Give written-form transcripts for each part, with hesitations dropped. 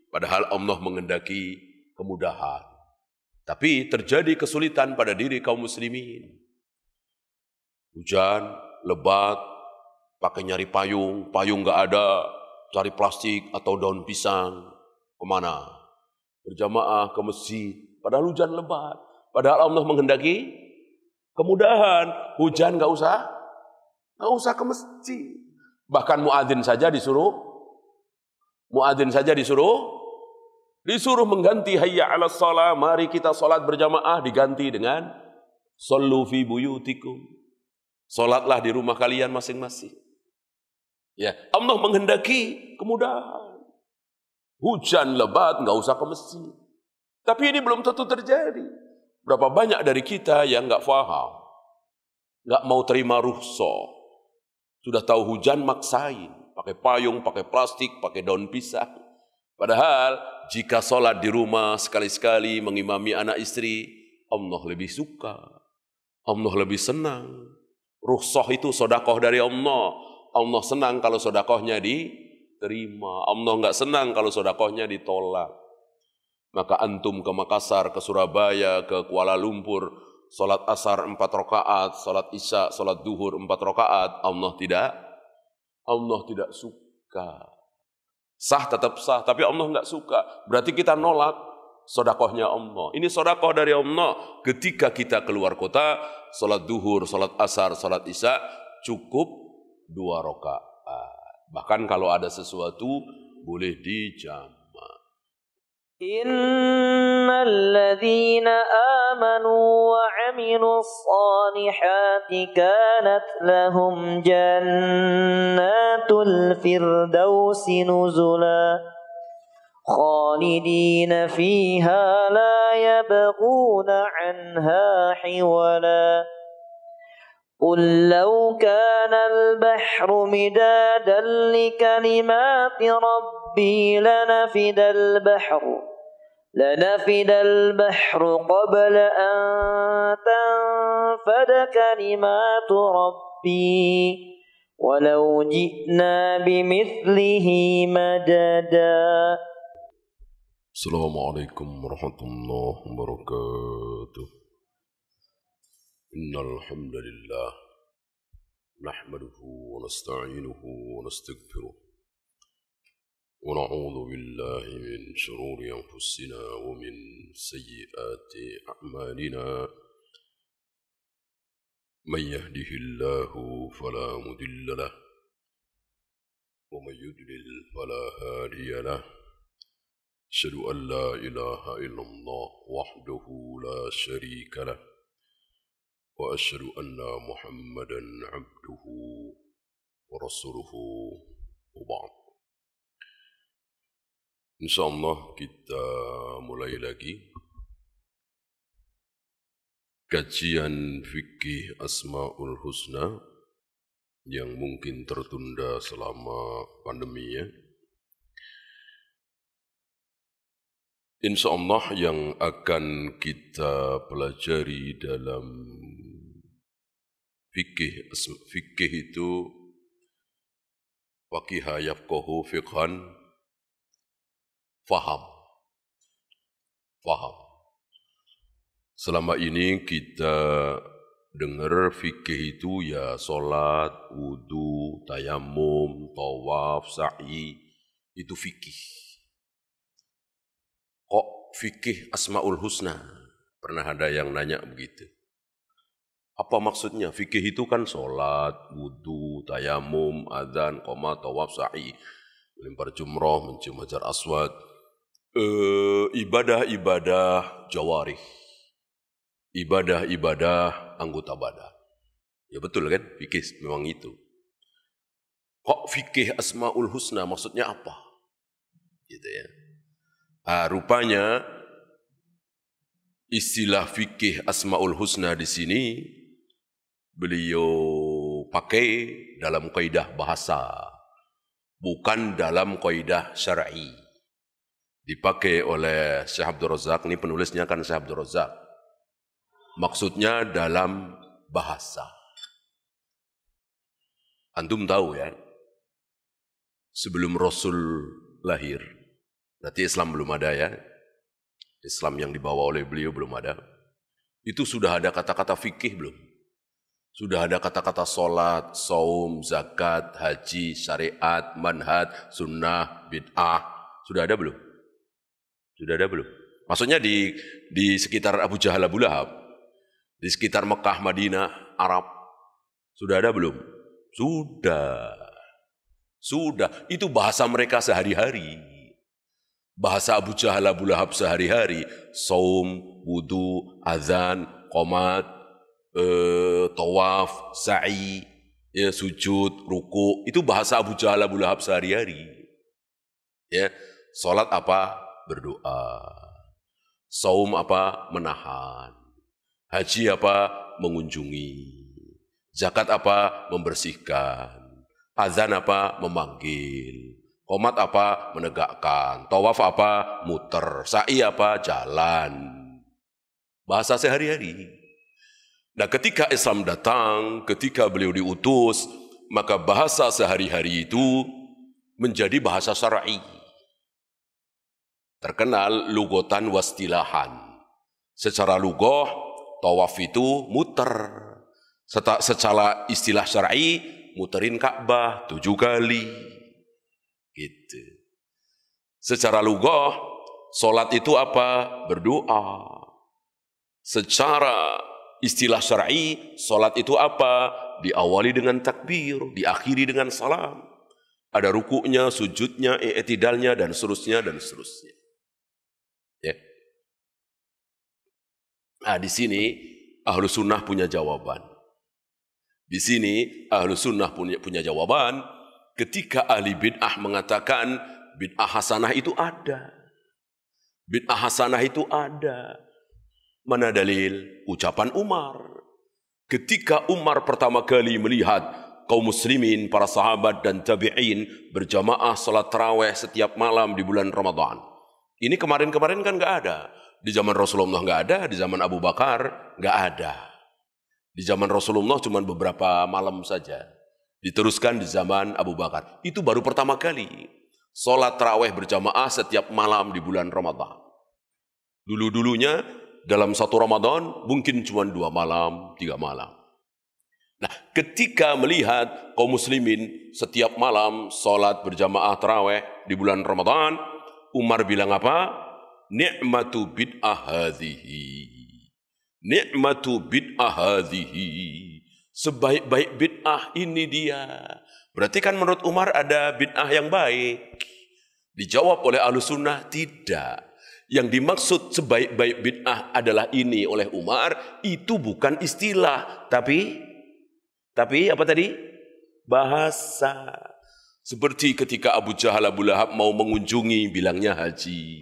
Padahal Allah menghendaki kemudahan. Tapi terjadi kesulitan pada diri kaum muslimin. Hujan, lebat, pakai nyari payung, payung nggak ada, cari plastik atau daun pisang, kemana? Berjamaah ke masjid, padahal hujan lebat. Padahal Allah menghendaki kemudahan, hujan nggak usah ke masjid. Bahkan muadzin saja disuruh mengganti hayya 'alas shalah, mari kita salat berjamaah, diganti dengan shallu fi buyutikum. Salatlah di rumah kalian masing-masing. Ya, Allah menghendaki kemudahan. Hujan lebat enggak usah ke masjid. Tapi ini belum tentu terjadi. Berapa banyak dari kita yang enggak paham, enggak mau terima rukhsah. Sudah tahu hujan maksain, pakai payung, pakai plastik, pakai daun pisang. Padahal jika sholat di rumah sekali-sekali mengimami anak istri, Allah lebih suka, Allah lebih senang. Rukhsah itu sedekah dari Allah. Allah senang kalau sedekahnya diterima. Allah enggak senang kalau sedekahnya ditolak. Maka antum ke Makassar, ke Surabaya, ke Kuala Lumpur, salat asar 4 rakaat, salat isya, salat duhur 4 rakaat, Allah tidak suka. Sah tetap sah, tapi Allah enggak suka. Berarti kita nolak sedekahnya Allah. Ini sedekah dari Allah. Ketika kita keluar kota, salat duhur, salat asar, salat isya cukup 2 rakaat. Bahkan kalau ada sesuatu boleh dijamak. Innal ladzina amanu wa 'amilus salihati kanat lahum jannatul firdausi nuzula khalidina fiha la yabghuna 'anha hiwala. قل لو كان البحر مدادا لكلمات ربي لنفد البحر قبل أن تنفد كلمات ربي ولو جئنا بمثله مددا. السلام عليكم ورحمة الله وبركاته. إن الحمد لله نحمده ونستعينه ونستغفره ونعوذ بالله من شرور أنفسنا ومن سيئات أعمالنا. من يهده الله فلا مضل له ومن يضلل فلا هادي له. أشهد أن لا إله إلا الله وحده لا شريك له وأشهد أن محمدا عبده ورسوله وبعد. InsyaAllah kita mulai lagi kajian fikih Asmaul Husna yang mungkin tertunda selama pandemi ya. InsyaAllah yang akan kita pelajari dalam fikih itu waqiha yafqahu fiqhan, faham. Selama ini kita dengar fikih itu ya salat, wudu, tayamum, tawaf, sa'i, itu fikih. Kok fikih Asmaul Husna? Pernah ada yang nanya begitu. Apa maksudnya? Fikih itu kan salat, wudu, tayamum, adzan, qomat, tawaf, sa'i, melempar jumrah, mencium hajar aswad. Ibadah-ibadah jawarih. Ibadah-ibadah anggota badan. Ya betul kan? Fikih memang itu. Kok fikih Asmaul Husna maksudnya apa? Gitu ya. Rupanya istilah fikih Asmaul Husna di sini beliau pakai dalam kaidah bahasa, bukan dalam kaidah syar'i. Dipakai oleh Syekh Abdul Razak, ini penulisnya kan Syekh Abdul Razak. Maksudnya dalam bahasa. Antum tahu ya, sebelum Rasul lahir, Berarti Islam belum ada ya. Islam yang dibawa oleh beliau belum ada. Itu sudah ada kata-kata fikih belum? Sudah ada kata-kata sholat, saum, zakat, haji, syariat, manhaj, sunnah, bid'ah. Sudah ada belum? Sudah ada belum? Maksudnya di sekitar Abu Jahal, Abu Lahab, di sekitar Mekah, Madinah, Arab, sudah ada belum? Sudah. Sudah. Itu bahasa mereka sehari-hari. Bahasa Abu Jahal, Abu Lahab sehari-hari. Saum, wudu, azan, qomat, tawaf, sa'i, ya, sujud, ruku. Itu bahasa Abu Jahal, Abu Lahab sehari-hari. Ya, salat apa? Berdoa. Saum apa? Menahan. Haji apa? Mengunjungi. Zakat apa? Membersihkan. Azan apa? Memanggil. Qomat apa? Menegakkan. Tawaf apa? Muter. Sa'i apa? Jalan. Bahasa sehari-hari. Nah, ketika Islam datang, ketika beliau diutus, maka bahasa sehari-hari itu menjadi bahasa syar'i. Terkenal lugotan wastilahan. Secara lugoh, tawaf itu muter. Secara istilah syar'i, muterin Ka'bah 7 kali. Gitu. Secara lugoh, solat itu apa? Berdoa. Secara istilah syar'i, solat itu apa? Diawali dengan takbir, diakhiri dengan salam. Ada rukuknya, sujudnya, i'tidalnya, dan seterusnya, dan seterusnya. Ya. Nah, di sini Ahlus Sunnah punya jawaban. Di sini Ahlus Sunnah punya jawaban ketika ahli bid'ah mengatakan bid'ah hasanah itu ada. Bid'ah hasanah itu ada. Mana dalil? Ucapan Umar. Ketika Umar pertama kali melihat kaum muslimin, para sahabat dan tabi'in berjamaah salat tarawih setiap malam di bulan Ramadan. Ini kemarin-kemarin kan nggak ada. Di zaman Rasulullah nggak ada, di zaman Abu Bakar nggak ada. Di zaman Rasulullah cuma beberapa malam saja. Diteruskan di zaman Abu Bakar. Itu baru pertama kali. Salat tarawih berjamaah setiap malam di bulan Ramadan. Dulu-dulunya dalam satu Ramadan mungkin cuma 2 malam, 3 malam. Nah, ketika melihat kaum muslimin setiap malam salat berjamaah tarawih di bulan Ramadan, Umar bilang apa? Ni'matu bid'ah hadhihi. Ni'matu bid'ah hadhihi. Sebaik-baik bid'ah ini dia. Berarti kan menurut Umar ada bid'ah yang baik. Dijawab oleh Ahlus Sunnah, tidak. Yang dimaksud sebaik-baik bid'ah adalah ini oleh Umar, itu bukan istilah, tapi apa tadi? Bahasa. Seperti ketika Abu Jahal, Abu Lahab mau mengunjungi, bilangnya haji.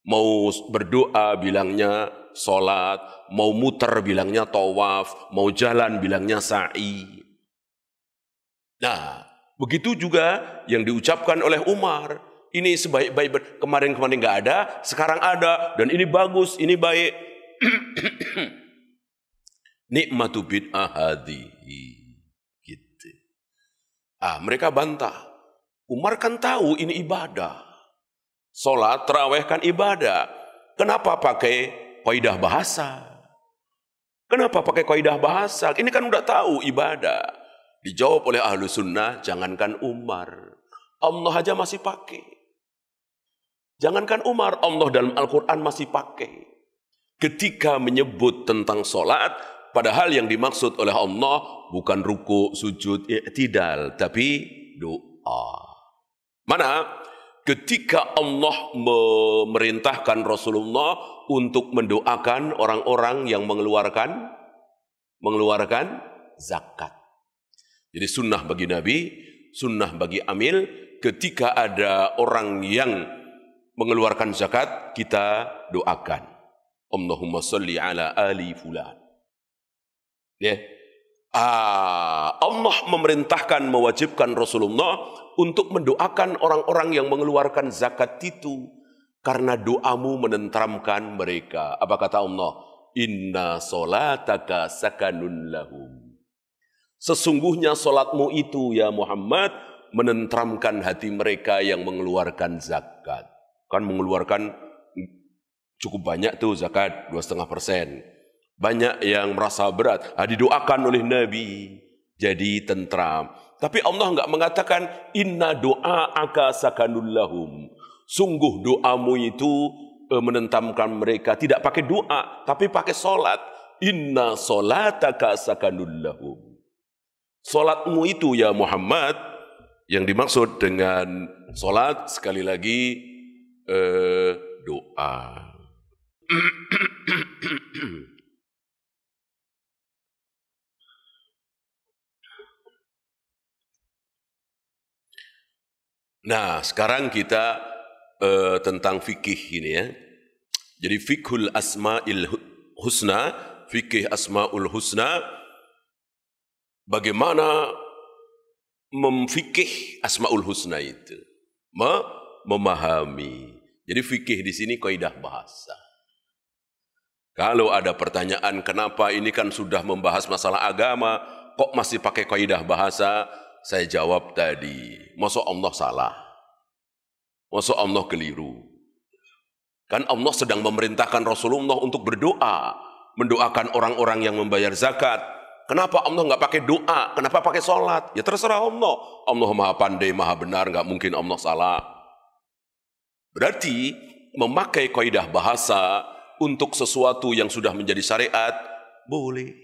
Mau berdoa, bilangnya sholat. Mau muter, bilangnya tawaf. Mau jalan, bilangnya sa'i. Nah, begitu juga yang diucapkan oleh Umar. Ini sebaik-baik, kemarin-kemarin nggak ada, sekarang ada. Dan ini bagus, ini baik. Nikmatu bid'ah hadhihi. Gitu. Mereka bantah. Umar kan tahu ini ibadah. Sholat, tarawih kan ibadah. Kenapa pakai kaidah bahasa? Kenapa pakai kaidah bahasa? Ini kan udah tahu ibadah. Dijawab oleh Ahlus Sunnah, jangankan Umar. Allah aja masih pakai. Jangankan Umar, Allah dalam Al-Quran masih pakai. Ketika menyebut tentang sholat, padahal yang dimaksud oleh Allah bukan ruku, sujud, i'tidal, tapi doa. Mana? Ketika Allah memerintahkan Rasulullah untuk mendoakan orang-orang yang mengeluarkan zakat. Jadi sunnah bagi Nabi, sunnah bagi Amil, ketika ada orang yang mengeluarkan zakat, kita doakan. Allahumma salli ala ali fulan. Ya. Allah memerintahkan, mewajibkan Rasulullah untuk mendoakan orang-orang yang mengeluarkan zakat itu. Karena doamu menenteramkan mereka. Apa kata Allah? Inna solataka sakanun lahum. Sesungguhnya solatmu itu ya Muhammad menenteramkan hati mereka yang mengeluarkan zakat. kan mengeluarkan cukup banyak tuh zakat 2,5%. Banyak yang merasa berat, didoakan oleh Nabi jadi tentram. Tapi Allah enggak mengatakan inna du'aaka sakanul lahum. Sungguh doamu itu menentamkan mereka, tidak pakai doa tapi pakai salat. Inna salataka sakanul lahum. Salatmu itu ya Muhammad, yang dimaksud dengan salat sekali lagi doa. Nah, sekarang kita tentang fikih ini ya. Jadi fikhul asma'il husna, fikih asma'ul husna, bagaimana memfikih asma'ul husna itu, memahami. Jadi fikih di sini kaidah bahasa. Kalau ada pertanyaan kenapa ini kan sudah membahas masalah agama, kok masih pakai kaidah bahasa? Saya jawab tadi, masa Allah salah? Masa Allah keliru? Kan Allah sedang memerintahkan Rasulullah untuk berdoa, mendoakan orang-orang yang membayar zakat. Kenapa Allah nggak pakai doa? Kenapa pakai sholat? Ya terserah Allah. Allah maha pandai, maha benar, nggak mungkin Allah salah. Berarti memakai kaidah bahasa untuk sesuatu yang sudah menjadi syariat, boleh.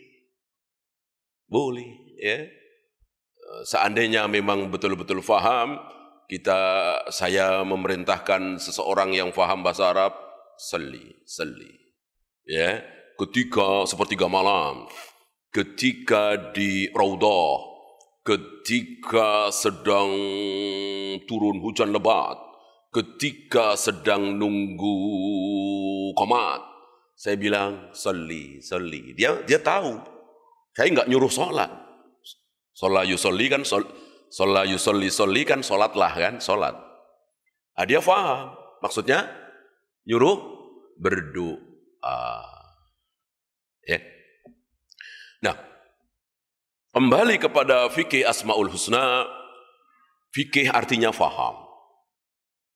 Boleh, ya. Seandainya memang betul-betul faham, saya memerintahkan seseorang yang faham bahasa Arab, salli. Ya, ketika sepertiga malam, ketika di Raudhah, ketika sedang turun hujan lebat, ketika sedang nunggu qomat, saya bilang salli. Dia tahu. Saya enggak nyuruh sholat. Sholat yusolli kan sholatlah kan, sholat. Dia faham. Maksudnya nyuruh berdoa. Ya. Nah, kembali kepada fikih asma'ul husna. Fikih artinya faham.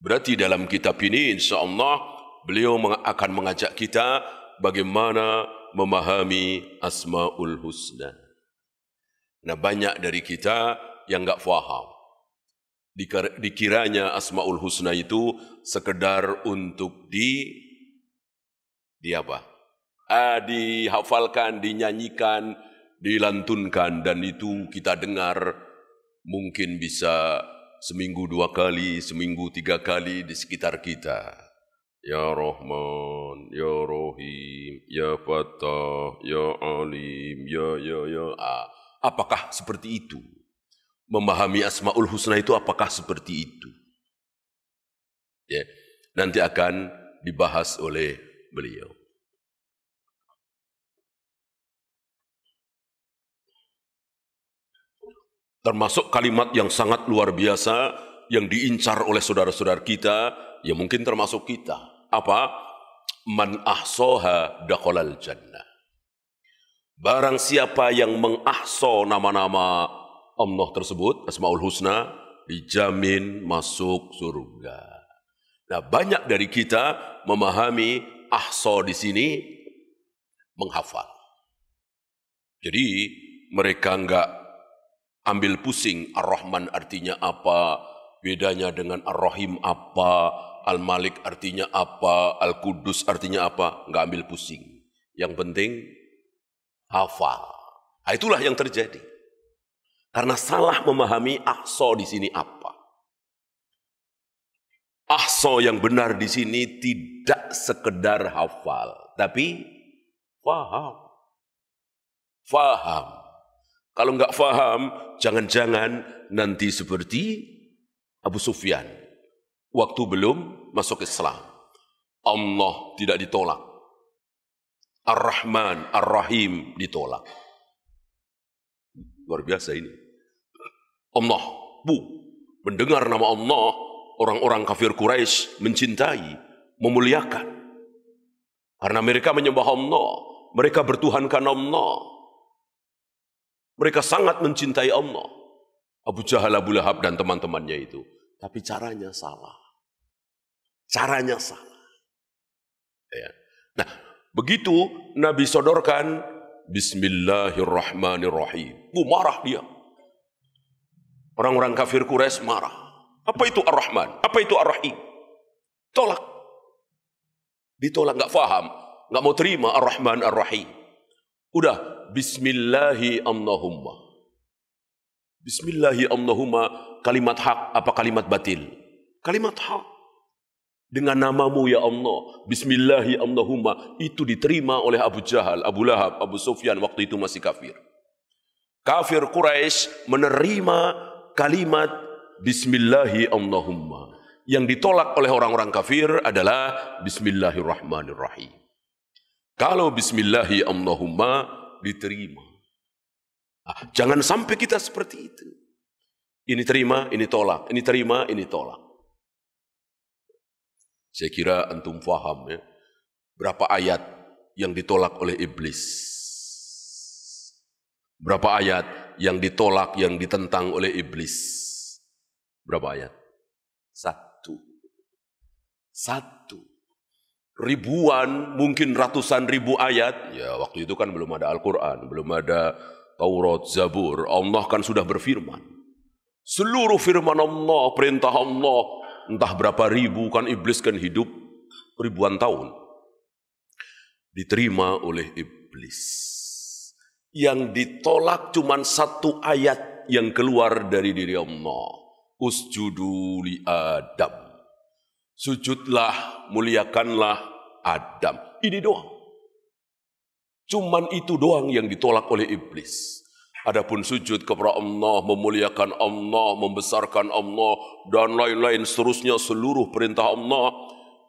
Berarti dalam kitab ini insya Allah beliau akan mengajak kita bagaimana memahami asma'ul husna. Nah, banyak dari kita yang enggak faham. Dikiranya asma'ul husna itu sekedar untuk dihafalkan, dinyanyikan, dilantunkan, dan itu kita dengar mungkin bisa seminggu 2 kali, seminggu 3 kali di sekitar kita. Ya Rahman, Ya Rahim, Ya Fattah, Ya Alim, Ya. Apakah seperti itu? Memahami asma'ul husna itu apakah seperti itu? Ya, nanti akan dibahas oleh beliau. Termasuk kalimat yang sangat luar biasa yang diincar oleh saudara-saudara kita, ya mungkin termasuk kita. Apa? Man ahsaha dakhalal jannah. Barang siapa yang mengahso nama-nama Allah tersebut, Asmaul Husna, dijamin masuk surga. Nah, banyak dari kita memahami ahso di sini menghafal. Jadi mereka enggak ambil pusing Ar-Rahman artinya apa, bedanya dengan Ar-Rahim apa, Al-Malik artinya apa, Al-Qudus artinya apa, enggak ambil pusing. Yang penting hafal. Nah, itulah yang terjadi. Karena salah memahami ahso di sini apa. Ahso yang benar di sini tidak sekedar hafal, tapi faham. Faham. Kalau enggak faham, jangan-jangan nanti seperti Abu Sufyan. Waktu belum masuk Islam. Allah tidak ditolak. Ar-Rahman, Ar-Rahim ditolak. Luar biasa ini. Allah, mendengar nama Allah, orang-orang kafir Quraisy mencintai, memuliakan. Karena mereka menyembah Allah, mereka bertuhankan Allah. Mereka sangat mencintai Allah. Abu Jahal, Abu Lahab dan teman-temannya itu. Tapi caranya salah. Caranya salah. Ya. Nah, begitu Nabi sodorkan Bismillahirrahmanirrahim. Marah dia. Orang-orang kafir Quraisy marah. Apa itu Ar-Rahman? Apa itu Ar-Rahim? Tolak. Ditolak, nggak faham. Nggak mau terima Ar-Rahman Ar-Rahim. Udah, Bismillahi Allahumma. Bismillahi Allahumma, kalimat hak apa kalimat batil? Kalimat hak. Dengan namamu ya Allah, Bismillahi Allahumma, itu diterima oleh Abu Jahal, Abu Lahab, Abu Sufyan waktu itu masih kafir. Kafir Quraisy menerima kalimat Bismillahi Allahumma. Yang ditolak oleh orang-orang kafir adalah Bismillahirrahmanirrahim. Kalau Bismillahi Allahumma diterima. Jangan sampai kita seperti itu. Ini terima, ini tolak. Ini terima, ini tolak. Saya kira antum faham ya. Berapa ayat yang ditolak oleh iblis. Berapa ayat yang ditolak, yang ditentang oleh iblis. Berapa ayat? Satu. Ribuan, mungkin ratusan ribu ayat. Ya waktu itu kan belum ada Al-Quran, belum ada Taurat, Zabur. Allah kan sudah berfirman. Seluruh firman Allah, perintah Allah, entah berapa ribu, kan iblis kan hidup ribuan tahun. Diterima oleh iblis. Yang ditolak cuma satu ayat yang keluar dari diri Allah. Usjudu li Adam. Sujudlah, muliakanlah Adam. Ini doang. Cuman itu doang yang ditolak oleh iblis. Adapun sujud kepada Allah, memuliakan Allah, membesarkan Allah, dan lain-lain seterusnya, seluruh perintah Allah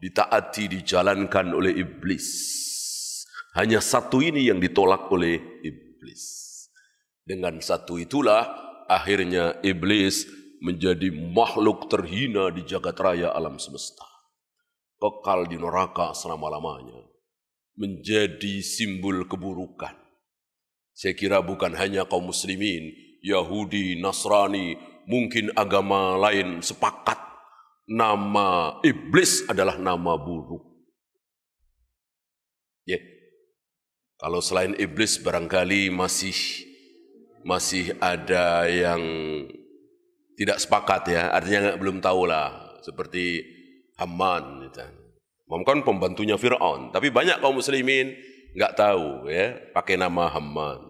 ditaati, dijalankan oleh iblis. Hanya satu ini yang ditolak oleh iblis. Dengan satu itulah akhirnya iblis menjadi makhluk terhina di jagat raya alam semesta. Kekal di neraka selama-lamanya. Menjadi simbol keburukan. Saya kira bukan hanya kaum muslimin, Yahudi, Nasrani, mungkin agama lain sepakat nama iblis adalah nama buruk. Ya. Kalau selain iblis barangkali masih ada yang tidak sepakat ya, artinya belum tahu lah, seperti Haman gitu. Kan pembantunya Fir'aun, tapi banyak kaum muslimin nggak tahu ya, pakai nama Haman.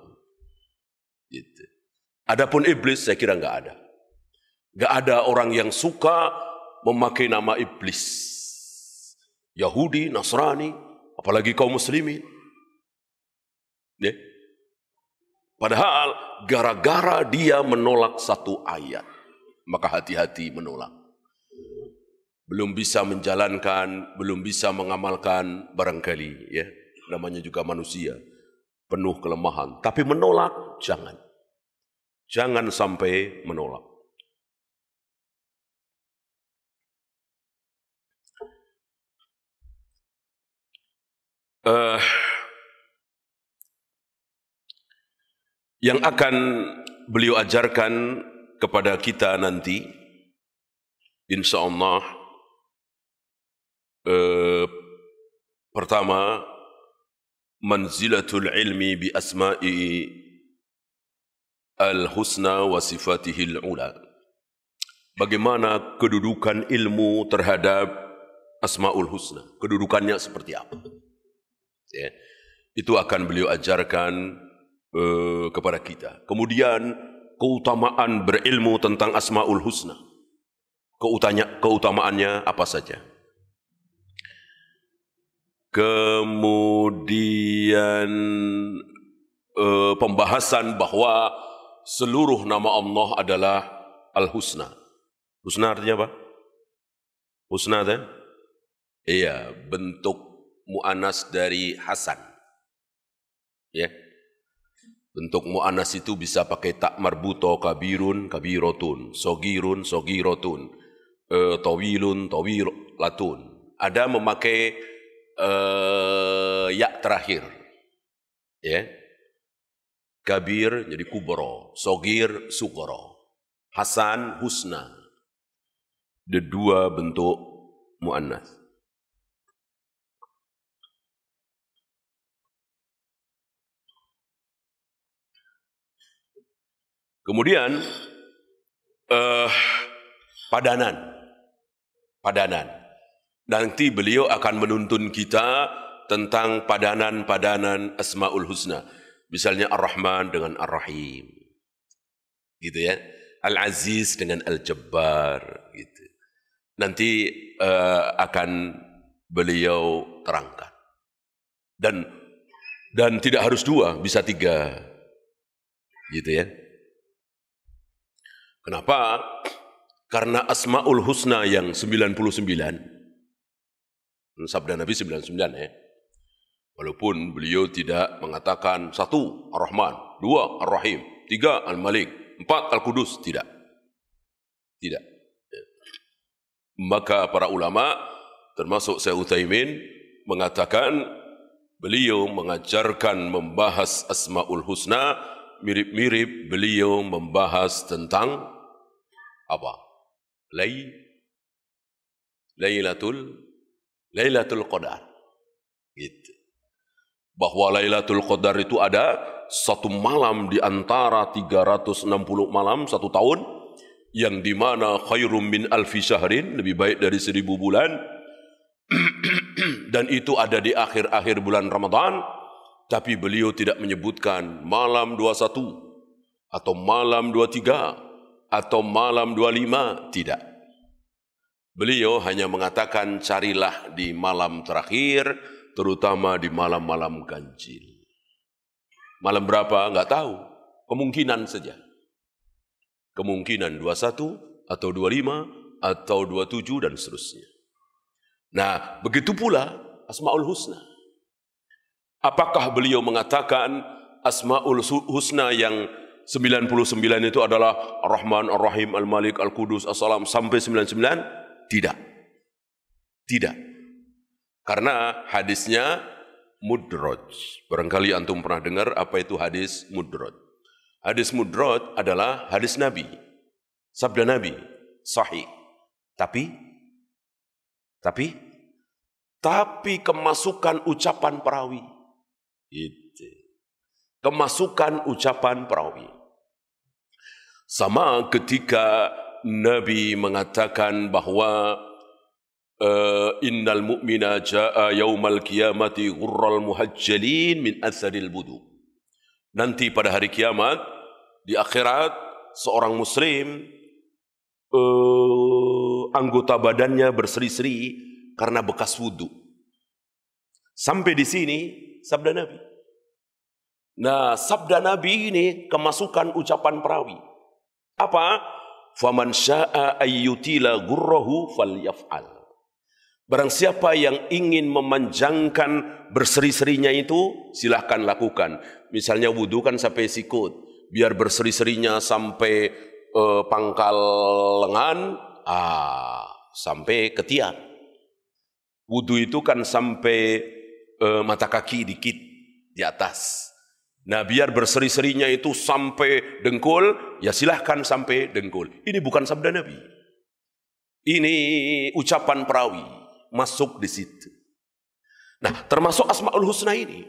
Gitu. Adapun iblis saya kira nggak ada. Nggak ada orang yang suka memakai nama iblis. Yahudi, Nasrani, apalagi kaum muslimin. Ya. Padahal gara-gara dia menolak satu ayat, maka hati-hati menolak. Belum bisa menjalankan, belum bisa mengamalkan barangkali ya. Namanya juga manusia, penuh kelemahan. Tapi menolak, jangan. Jangan sampai menolak. Yang akan beliau ajarkan kepada kita nanti, insya Allah, pertama, manzilatul ilmi bi asma'i al-husna wa sifatihil ula. Bagaimana kedudukan ilmu terhadap asma'ul husna. Kedudukannya seperti apa. Ya. Itu akan beliau ajarkan kepada kita. Kemudian keutamaan berilmu tentang asma'ul husna. Keutamaannya apa saja. Kemudian pembahasan bahwa seluruh nama Allah adalah Al-Husna. Husna artinya apa? Husna kan? Iya, bentuk mu'anas dari Hasan. Ya. Bentuk mu'anas itu bisa pakai tak marbuto, kabirun, kabirotun, sogirun, sogirotun, tawilun, tawilatun. Ada memakai ya terakhir. Ya. Kabir jadi kubro, sogir sugro, Hasan husna. Ada dua bentuk mu'annas. Kemudian padanan. Nanti beliau akan menuntun kita tentang padanan-padanan Asmaul Husna. Misalnya Ar-Rahman dengan Ar-Rahim. Gitu ya. Al-Aziz dengan Al-Jabbar. Gitu. Nanti akan beliau terangkan. Dan tidak harus 2, bisa 3. Gitu ya. Kenapa? Karena Asmaul Husna yang 99, sabda Nabi 99 ya. Walaupun beliau tidak mengatakan 1 Ar-Rahman, 2 Ar-Rahim, 3 Al-Malik, 4 Al-Qudus, tidak. Tidak. Maka para ulama termasuk Syekh Utsaimin mengatakan beliau mengajarkan membahas Asmaul Husna mirip-mirip beliau membahas tentang apa? Lailatul Qadar. Gitu. Bahwa Lailatul Qadar itu ada 1 malam di antara 360 malam 1 tahun, yang dimana khairum min alfi syahrin, lebih baik dari 1000 bulan, dan itu ada di akhir-akhir bulan Ramadan, tapi beliau tidak menyebutkan malam 21, atau malam 23, atau malam 25, tidak. Beliau hanya mengatakan carilah di malam terakhir, terutama di malam-malam ganjil. Malam berapa? Enggak tahu. Kemungkinan saja. Kemungkinan 21, atau 25, atau 27, dan seterusnya. Nah, begitu pula Asmaul Husna. Apakah beliau mengatakan Asmaul Husna yang 99 itu adalah Ar-Rahman, Ar-Rahim, Al-Malik, Al-Qudus, As-Salam sampai 99? Tidak. Tidak. Karena hadisnya mudraj. Barangkali antum pernah dengar apa itu hadis mudraj. Hadis mudraj adalah hadis Nabi. Sabda Nabi. Sahih. Tapi kemasukan ucapan perawi. Itu. Kemasukan ucapan perawi. Sama ketika Nabi mengatakan bahwa innal mu'mina ja'a yaumal qiyamati ghurral muhajjalin min atharil wudu. Nanti pada hari kiamat di akhirat seorang muslim anggota badannya berseri-seri karena bekas wudu. Sampai di sini sabda Nabi. Nah, sabda Nabi ini kemasukan ucapan perawi. Apa? Faman syaa ayyutila ghurrahu falyaf'al. Barang siapa yang ingin memanjangkan berseri-serinya itu, silahkan lakukan. Misalnya wudu kan sampai sikut, biar berseri-serinya sampai pangkal lengan, sampai ketiak. Wudu itu kan sampai mata kaki dikit di atas. Nah, biar berseri-serinya itu sampai dengkul, ya silahkan sampai dengkul. Ini bukan sabda Nabi. Ini ucapan perawi, masuk di situ. Nah, termasuk Asmaul Husna ini.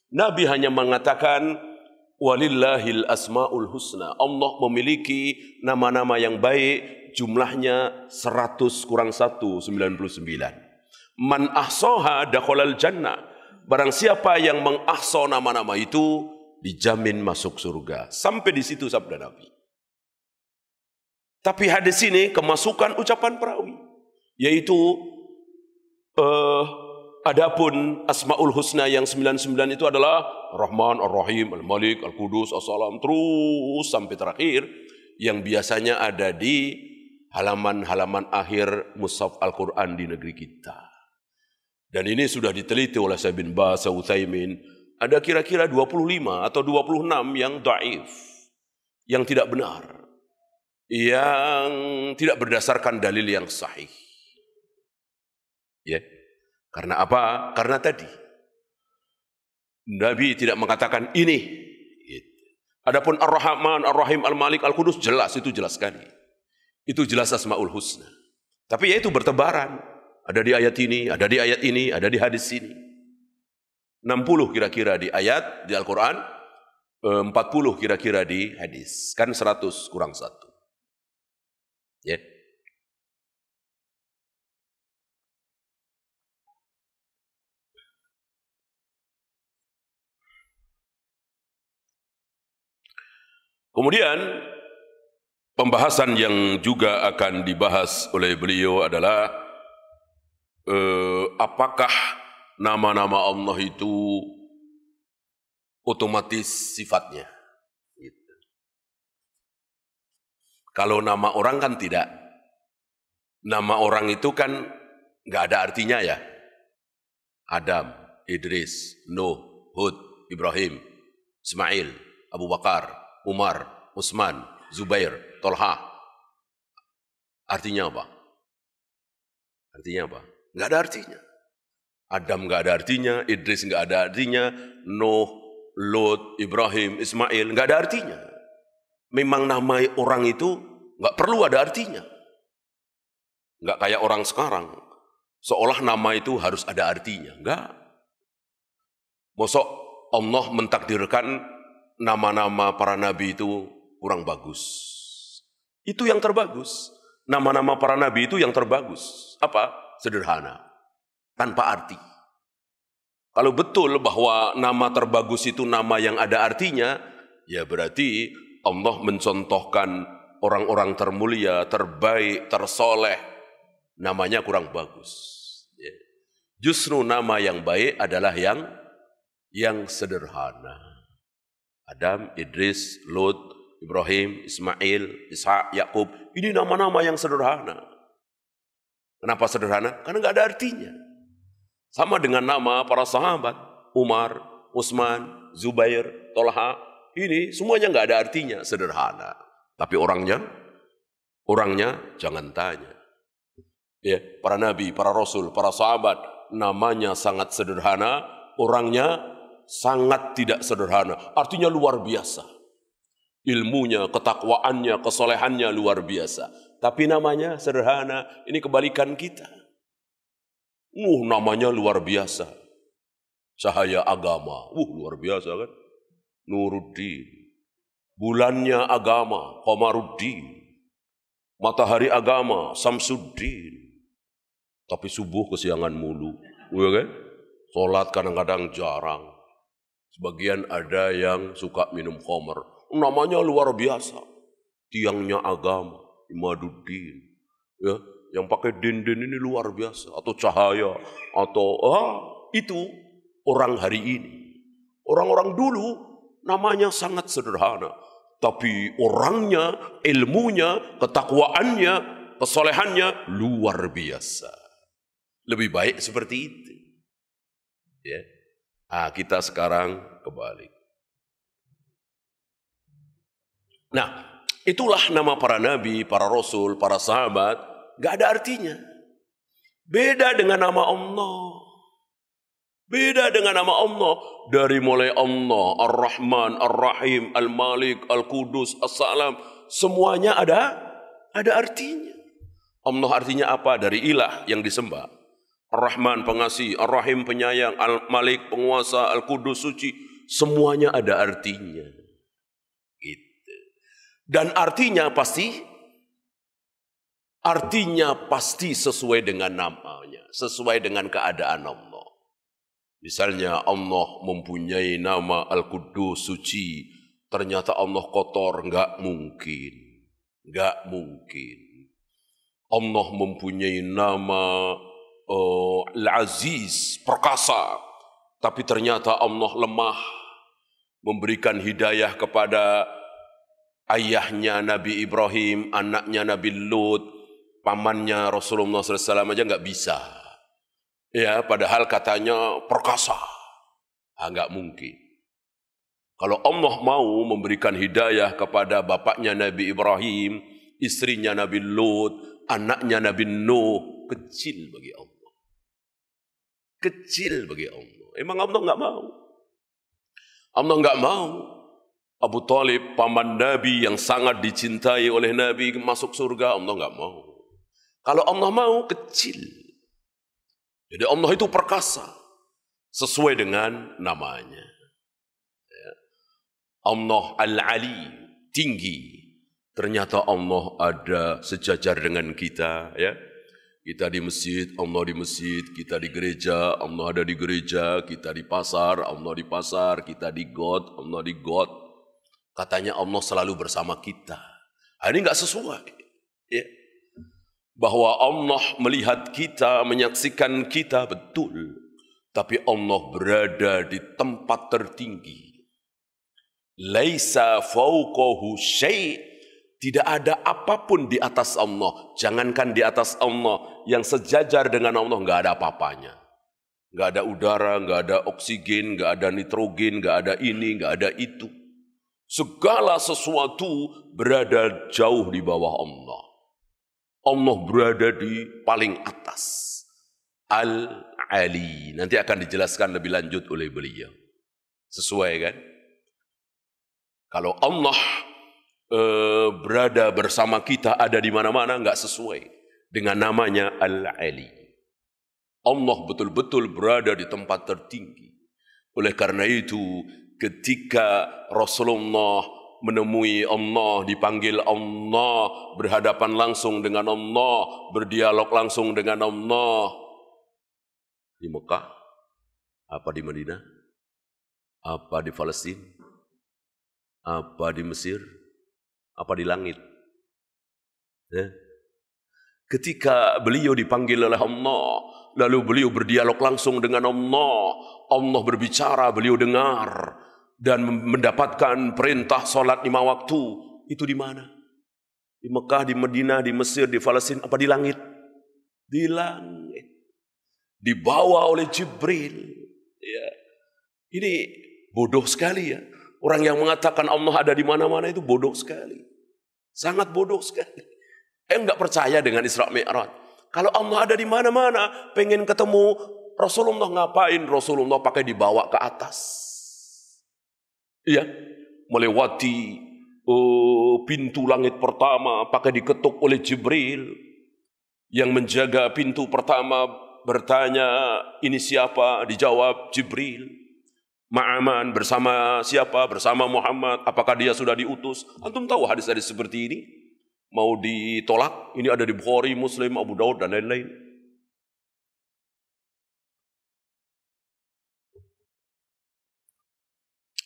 Nabi hanya mengatakan, walillahil asmaul husna. Allah memiliki nama-nama yang baik, jumlahnya 100 kurang 1, 99. Man ahsaha dakhalal jannah. Barang siapa yang mengahsa nama-nama itu, dijamin masuk surga. Sampai di situ sabda Nabi. Tapi hadis ini kemasukan ucapan perawi. Yaitu, adapun Asmaul Husna yang 99 itu adalah Rahman, Ar-Rahim, Al-Malik, Al-Qudus, As-Salam, terus sampai terakhir, yang biasanya ada di halaman-halaman akhir mushaf Al-Quran di negeri kita. Dan ini sudah diteliti oleh Syekh bin Baz, Utsaimin. Ada kira-kira 25 atau 26 yang dhaif, yang tidak benar, yang tidak berdasarkan dalil yang sahih. Ya. Karena apa? Karena tadi Nabi tidak mengatakan ini. Adapun Ar-Rahman, Ar-Rahim, Al-Malik, Al-Qudus jelas, itu jelas sekali. Itu jelas Asmaul Husna. Tapi ya itu bertebaran. Ada di ayat ini, ada di ayat ini, ada di hadis ini. 60 kira-kira di ayat, di Al-Quran. 40 kira-kira di hadis. Kan 100 kurang 1. Ya. Kemudian pembahasan yang juga akan dibahas oleh beliau adalah apakah nama-nama Allah itu otomatis sifatnya. Gitu. Kalau nama orang kan tidak. Nama orang itu kan nggak ada artinya ya. Adam, Idris, Nuh, Hud, Ibrahim, Ismail, Abu Bakar, Umar, Utsman, Zubair, Tolha. Artinya apa? Artinya apa? Nggak ada artinya. Adam nggak ada artinya, Idris nggak ada artinya, Nuh, Lut, Ibrahim, Ismail nggak ada artinya. Memang nama orang itu nggak perlu ada artinya. Nggak kayak orang sekarang. Seolah nama itu harus ada artinya. Nggak. Mosok Allah mentakdirkan nama-nama para nabi itu kurang bagus. Itu yang terbagus. Nama-nama para nabi itu yang terbagus. Apa? Sederhana. Tanpa arti. Kalau betul bahwa nama terbagus itu nama yang ada artinya, ya berarti Allah mencontohkan orang-orang termulia, terbaik, tersoleh, namanya kurang bagus. Ya. Justru nama yang baik adalah yang sederhana. Adam, Idris, Lut, Ibrahim, Ismail, Ishak, Yakub. Ini nama-nama yang sederhana. Kenapa sederhana? Karena nggak ada artinya. Sama dengan nama para sahabat, Umar, Utsman, Zubair, Tolha. Ini semuanya nggak ada artinya, sederhana. Tapi orangnya jangan tanya. Ya, para nabi, para rasul, para sahabat, namanya sangat sederhana, orangnya sangat tidak sederhana, artinya luar biasa. Ilmunya, ketakwaannya, kesolehannya luar biasa. Tapi namanya sederhana, ini kebalikan kita. Namanya luar biasa. Cahaya agama, luar biasa kan? Nuruddin. Bulannya agama, Qamaruddin. Matahari agama, Samsuddin. Tapi subuh kesiangan mulu, ya kan? Sholat kadang-kadang jarang. Sebagian ada yang suka minum khamr. Namanya luar biasa. Tiangnya agama, Imaduddin. Ya, yang pakai din ini luar biasa. Atau cahaya. Atau itu orang hari ini. Orang-orang dulu namanya sangat sederhana. Tapi orangnya, ilmunya, ketakwaannya, kesolehannya luar biasa. Lebih baik seperti itu. Ya. Kita sekarang kebalik. Nah, itulah nama para nabi, para rasul, para sahabat. Gak ada artinya. Beda dengan nama Allah. Beda dengan nama Allah. Dari mulai Allah, Ar-Rahman, Ar-Rahim, Al-Malik, Al-Qudus, As-Salam. Semuanya ada artinya. Allah artinya apa? Dari ilah yang disembah. Ar-Rahman pengasih, Ar-Rahim penyayang, Al-Malik penguasa, Al-Qudus suci. Semuanya ada artinya. Gitu. Dan artinya pasti sesuai dengan namanya. Sesuai dengan keadaan Allah. Misalnya Allah mempunyai nama Al-Qudus suci. Ternyata Allah kotor, enggak mungkin. Enggak mungkin. Allah mempunyai nama Al-Aziz, perkasa. Tapi ternyata Allah lemah. Memberikan hidayah kepada ayahnya Nabi Ibrahim, anaknya Nabi Lut, pamannya Rasulullah SAW aja nggak bisa. Ya, padahal katanya perkasa. Nggak mungkin. Kalau Allah mau memberikan hidayah kepada bapaknya Nabi Ibrahim, istrinya Nabi Lut, anaknya Nabi Nuh, kecil bagi Allah. Kecil bagi Allah. Emang Allah nggak mau? Allah nggak mau. Abu Talib, paman Nabi yang sangat dicintai oleh Nabi, masuk surga. Allah nggak mau. Kalau Allah mau, kecil. Jadi Allah itu perkasa. Sesuai dengan namanya. Allah Al-Ali, tinggi. Ternyata Allah ada sejajar dengan kita, ya. Kita di masjid, Allah di masjid, kita di gereja, Allah ada di gereja, kita di pasar, Allah di pasar, kita di got, Allah di got. Katanya Allah selalu bersama kita. Ini enggak sesuai, ya. Bahwa Allah melihat kita, menyaksikan kita, betul. Tapi Allah berada di tempat tertinggi. Laisa fauqahu syai'. Tidak ada apapun di atas Allah. Jangankan di atas Allah, yang sejajar dengan Allah enggak ada apa-apanya. Enggak ada udara, enggak ada oksigen, enggak ada nitrogen, enggak ada ini, enggak ada itu. Segala sesuatu berada jauh di bawah Allah. Allah berada di paling atas. Al-Ali. Nanti akan dijelaskan lebih lanjut oleh beliau. Sesuai kan? Kalau Allah berada bersama kita, ada di mana-mana, enggak sesuai dengan namanya Al-Ali. Allah betul-betul berada di tempat tertinggi. Oleh karena itu, ketika Rasulullah menemui Allah, dipanggil Allah, berhadapan langsung dengan Allah, berdialog langsung dengan Allah, di Mekah, apa di Madinah, apa di Palestina, apa di Mesir, apa di langit. Ya. Ketika beliau dipanggil oleh Allah, lalu beliau berdialog langsung dengan Allah, Allah berbicara, beliau dengar, dan mendapatkan perintah salat 5 waktu. Itu di mana? Di Mekah, di Madinah, di Mesir, di Palestina, apa di langit? Di langit. Dibawa oleh Jibril. Ya. Ini bodoh sekali ya. Orang yang mengatakan Allah ada di mana-mana itu bodoh sekali. Sangat bodoh sekali. Enggak percaya dengan Isra Mi'raj. Kalau Allah ada di mana-mana, pengen ketemu Rasulullah, ngapain Rasulullah pakai dibawa ke atas? Iya, melewati pintu langit pertama, pakai diketuk oleh Jibril. Yang menjaga pintu pertama bertanya, ini siapa? Dijawab Jibril. Ma'aman, bersama siapa? Bersama Muhammad. Apakah dia sudah diutus? Antum tahu hadis-hadis seperti ini? Mau ditolak? Ini ada di Bukhari, Muslim, Abu Daud, dan lain-lain.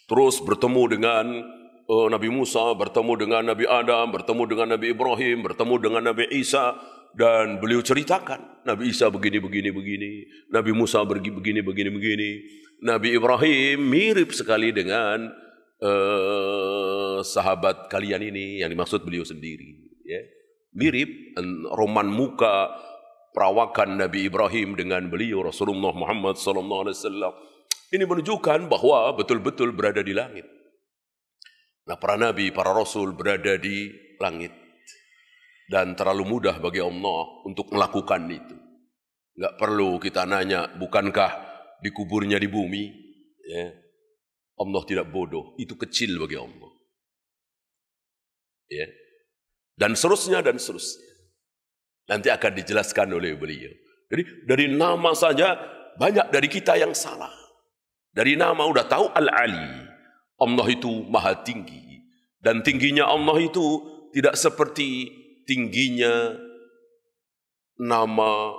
Terus bertemu dengan Nabi Musa, bertemu dengan Nabi Adam, bertemu dengan Nabi Ibrahim, bertemu dengan Nabi Isa. Dan beliau ceritakan, Nabi Isa begini, Nabi Musa begini. Nabi Ibrahim mirip sekali dengan sahabat kalian ini, yang dimaksud beliau sendiri. Ya. Mirip, roman muka, perawakan Nabi Ibrahim dengan beliau, Rasulullah Muhammad SAW. Ini menunjukkan bahwa betul-betul berada di langit. Nah, para nabi, para rasul berada di langit. Dan terlalu mudah bagi Allah untuk melakukan itu. Enggak perlu kita nanya, bukankah dikuburnya di bumi? Ya. Allah tidak bodoh, itu kecil bagi Allah. Ya. Dan seterusnya. Nanti akan dijelaskan oleh beliau. Jadi dari nama saja banyak dari kita yang salah. Dari nama udah tahu Al-Ali. Allah itu maha tinggi. Dan tingginya Allah itu tidak seperti tingginya nama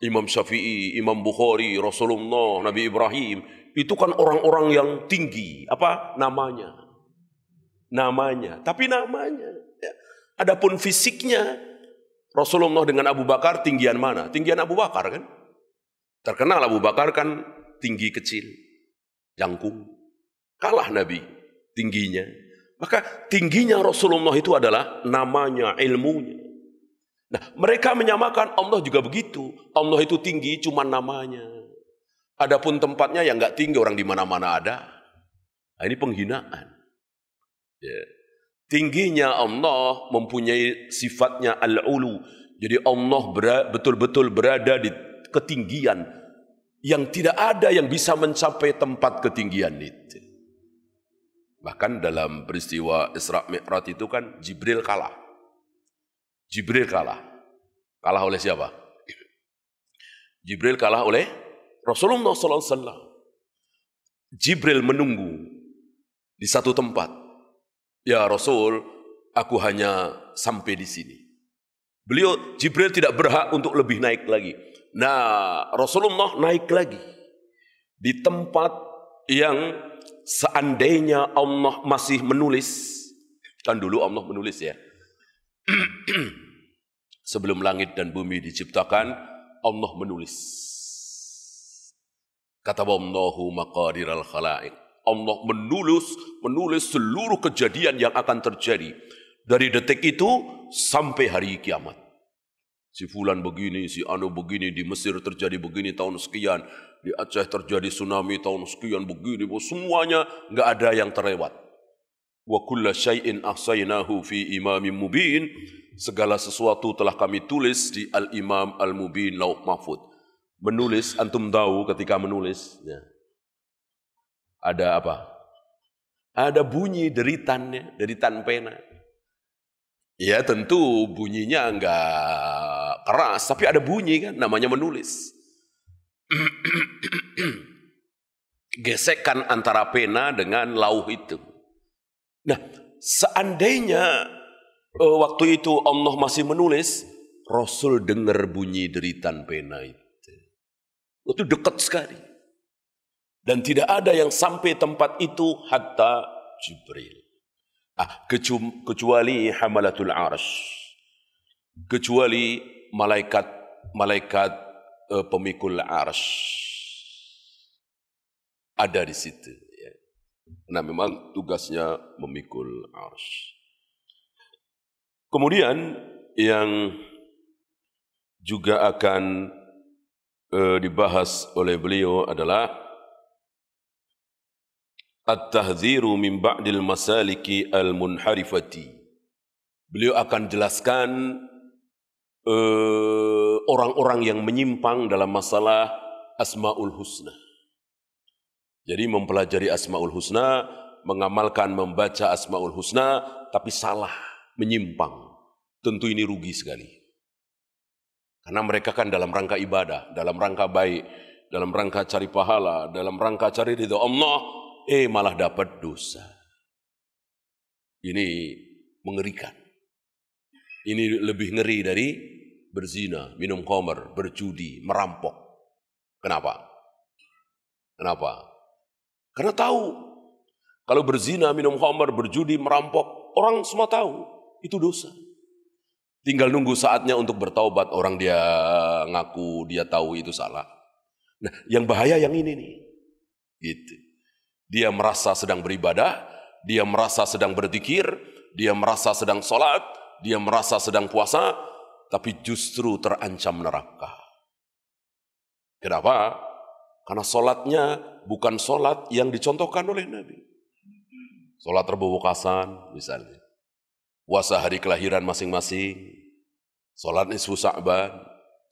Imam Syafi'i, Imam Bukhari, Rasulullah, Nabi Ibrahim. Itu kan orang-orang yang tinggi. Apa? Namanya. Tapi namanya. Ya. Adapun fisiknya, Rasulullah dengan Abu Bakar tinggian mana? Tinggian Abu Bakar kan? Terkenal Abu Bakar kan tinggi kecil. Jangkung. Kalah Nabi tingginya. Maka tingginya Rasulullah itu adalah namanya, ilmunya. Nah, mereka menyamakan Allah juga begitu. Allah itu tinggi cuma namanya. Adapun tempatnya yang enggak tinggi, orang di mana-mana ada. Nah, ini penghinaan. Ya. Tingginya Allah mempunyai sifatnya al-ulu. Jadi Allah betul-betul berada di ketinggian yang tidak ada yang bisa mencapai tempat ketinggian itu. Bahkan dalam peristiwa Isra Mi'raj itu kan Jibril kalah. Kalah oleh siapa? Jibril kalah oleh Rasulullah SAW. Jibril menunggu di satu tempat. Ya Rasul, aku hanya sampai di sini. Beliau, Jibril tidak berhak untuk lebih naik lagi. Nah, Rasulullah naik lagi. Di tempat yang seandainya Allah masih menulis. Kan dulu Allah menulis ya. Sebelum langit dan bumi diciptakan, Allah menulis. Kataballahu maqadiral khalaiq. Allah menulis seluruh kejadian yang akan terjadi. Dari detik itu sampai hari kiamat. Si fulan begini, si anu begini, di Mesir terjadi begini tahun sekian, di Aceh terjadi tsunami tahun sekian begini, semuanya nggak ada yang terlewat. Wa kulla syai'in ahsaynahu fi imamin mubin. Segala sesuatu telah kami tulis di Al-Imam Al-Mubin Lauh Mahfud. Menulis, antum tahu ketika menulis, ya. Ada apa? Ada bunyi deritannya, deritan pena. Ya tentu bunyinya enggak keras, tapi ada bunyi kan, namanya menulis. Gesekan antara pena dengan lauh itu. Nah, seandainya waktu itu Allah masih menulis, Rasul dengar bunyi deritan pena itu. Itu dekat sekali. Dan tidak ada yang sampai tempat itu hatta Jibril. Kecuali hamalatul arsh. Kecuali malaikat pemikul arsh. Ada di situ. Ya. Nah memang tugasnya memikul arsh. Kemudian yang juga akan dibahas oleh beliau adalah At-tahdziru min ba'dil masaliki al-munharifati. Beliau akan jelaskan orang-orang yang menyimpang dalam masalah Asmaul Husna. Jadi mempelajari Asmaul Husna, mengamalkan membaca Asmaul Husna, tapi salah, menyimpang. Tentu ini rugi sekali. Karena mereka kan dalam rangka ibadah, dalam rangka baik, dalam rangka cari pahala, dalam rangka cari ridha Allah, malah dapat dosa. Ini mengerikan. Ini lebih ngeri dari berzina, minum khamr, berjudi, merampok. Kenapa? Karena tahu. Kalau berzina, minum khamr, berjudi, merampok, orang semua tahu. Itu dosa. Tinggal nunggu saatnya untuk bertaubat. Orang dia ngaku, dia tahu itu salah. Nah, yang bahaya yang ini nih. Gitu. Dia merasa sedang beribadah, dia merasa sedang berzikir, dia merasa sedang sholat, dia merasa sedang puasa, tapi justru terancam neraka. Kenapa? Karena sholatnya bukan sholat yang dicontohkan oleh Nabi. Sholat terbobokasan misalnya. Puasa hari kelahiran masing-masing. Sholat nisfu Sa'ban.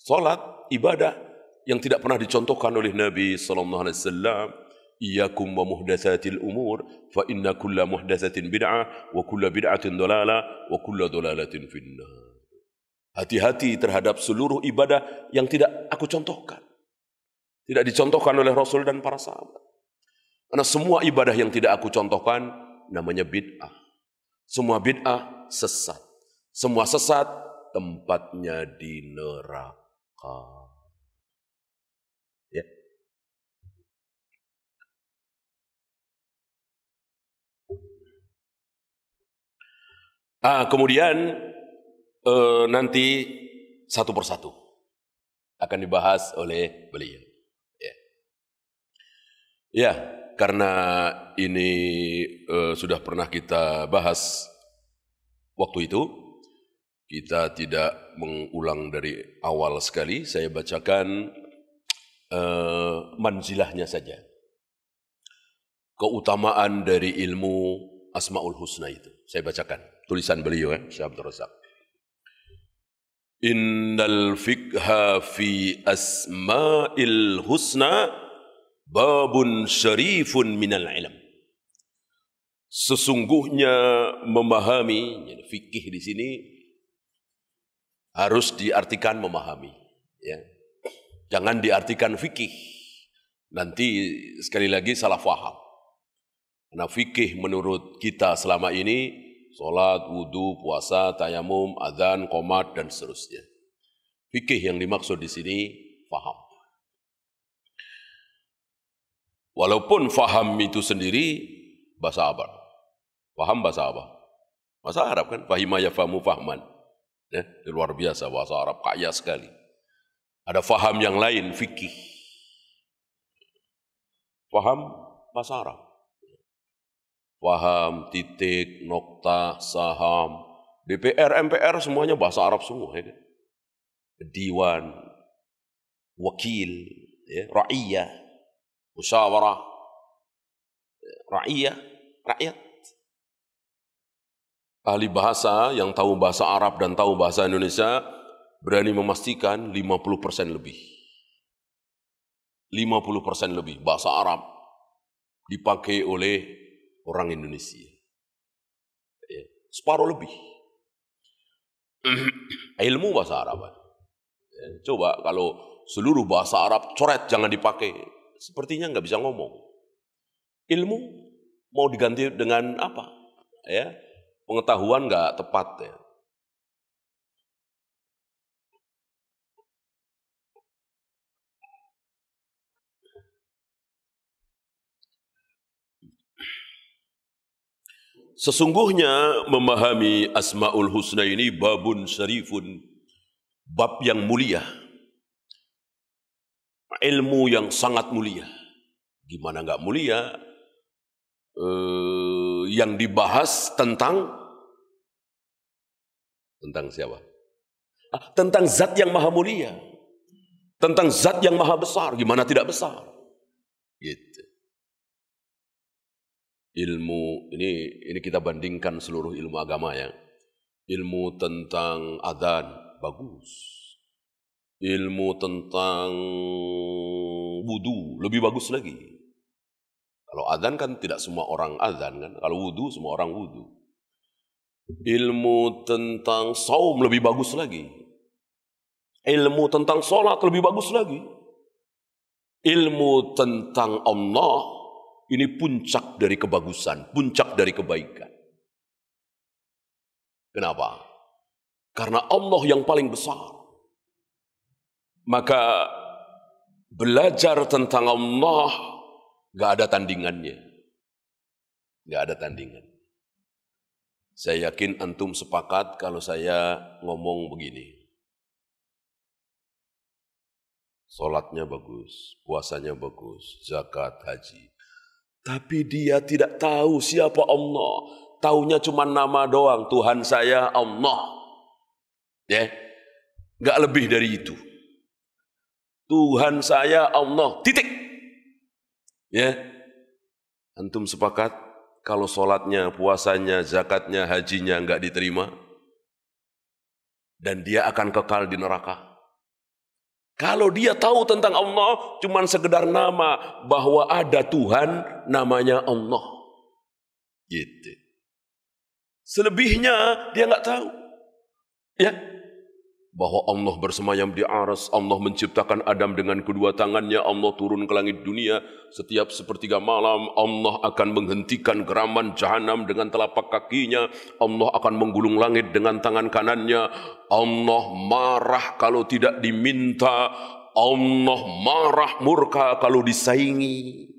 Sholat, ibadah yang tidak pernah dicontohkan oleh Nabi SAW. Iyyakum wa muhdatsatil umur fa inna kulla muhdatsatin bid'ah wa kulla bid'atin dhalalah wa kulla dhalalatin finnar. Hati-hati terhadap seluruh ibadah yang tidak aku contohkan. Tidak dicontohkan oleh Rasul dan para sahabat. Karena semua ibadah yang tidak aku contohkan namanya bid'ah. Semua bid'ah sesat. Semua sesat tempatnya di neraka. Kemudian nanti satu persatu akan dibahas oleh beliau. Ya, karena ini sudah pernah kita bahas waktu itu, kita tidak mengulang dari awal sekali. Saya bacakan manzilahnya saja. Keutamaan dari ilmu Asmaul Husna itu. Saya bacakan tulisan beliau Syekh Abdul Razak. Innal fiqha fi asma'il husna babun syarifun minal ilm. Sesungguhnya memahami, fikih di sini harus diartikan memahami. Ya. Jangan diartikan fikih. Nanti sekali lagi salah faham. Karena fikih menurut kita selama ini Salat, wudu, puasa, tayamum, adzan, qomat, dan seterusnya. Fikih yang dimaksud di sini faham. Walaupun faham itu sendiri bahasa Arab. Faham bahasa apa? Bahasa Arab kan? Fahima yafamu fahman. Ya, luar biasa bahasa Arab, kaya sekali. Ada faham yang lain, fikih. Faham bahasa Arab. Faham, titik, nokta, saham, DPR, MPR semuanya bahasa Arab semua. Ya kan? Diwan, wakil, ya, ra'iyah, musyawarah, ra'iyah, rakyat. Ahli bahasa yang tahu bahasa Arab dan tahu bahasa Indonesia berani memastikan 50% lebih. 50% lebih bahasa Arab dipakai oleh orang Indonesia. Separuh lebih. Ilmu bahasa Arab. Coba kalau seluruh bahasa Arab coret jangan dipakai. Sepertinya nggak bisa ngomong. Ilmu mau diganti dengan apa? Ya, pengetahuan nggak tepat ya. Sesungguhnya memahami Asmaul Husna ini babun syarifun, bab yang mulia, ilmu yang sangat mulia. Gimana nggak mulia? Yang dibahas tentang siapa? Tentang zat yang maha mulia, tentang zat yang maha besar. Gimana tidak besar? Gitu. Ilmu ini kita bandingkan seluruh ilmu agama ya. Ilmu tentang adzan bagus. Ilmu tentang wudu lebih bagus lagi. Kalau adzan kan tidak semua orang adzan kan. Kalau wudu semua orang wudu. Ilmu tentang saum lebih bagus lagi. Ilmu tentang sholat lebih bagus lagi. Ilmu tentang Allah ini puncak dari kebagusan, puncak dari kebaikan. Kenapa? Karena Allah yang paling besar. Maka belajar tentang Allah gak ada tandingannya. Gak ada tandingan. Saya yakin antum sepakat kalau saya ngomong begini. Sholatnya bagus, puasanya bagus, zakat, haji. Tapi dia tidak tahu siapa Allah. Taunya cuma nama doang. Tuhan saya Allah. Ya, nggak lebih dari itu. Tuhan saya Allah. Titik. Ya, antum sepakat kalau sholatnya, puasanya, zakatnya, hajinya nggak diterima, dan dia akan kekal di neraka. Kalau dia tahu tentang Allah, cuma sekedar nama bahwa ada Tuhan namanya Allah. Gitu. Selebihnya dia nggak tahu. Ya, bahwa Allah bersemayam di arsy, Allah menciptakan Adam dengan kedua tangannya, Allah turun ke langit dunia setiap sepertiga malam, Allah akan menghentikan geraman jahanam dengan telapak kakinya, Allah akan menggulung langit dengan tangan kanannya, Allah marah kalau tidak diminta, Allah marah murka kalau disaingi.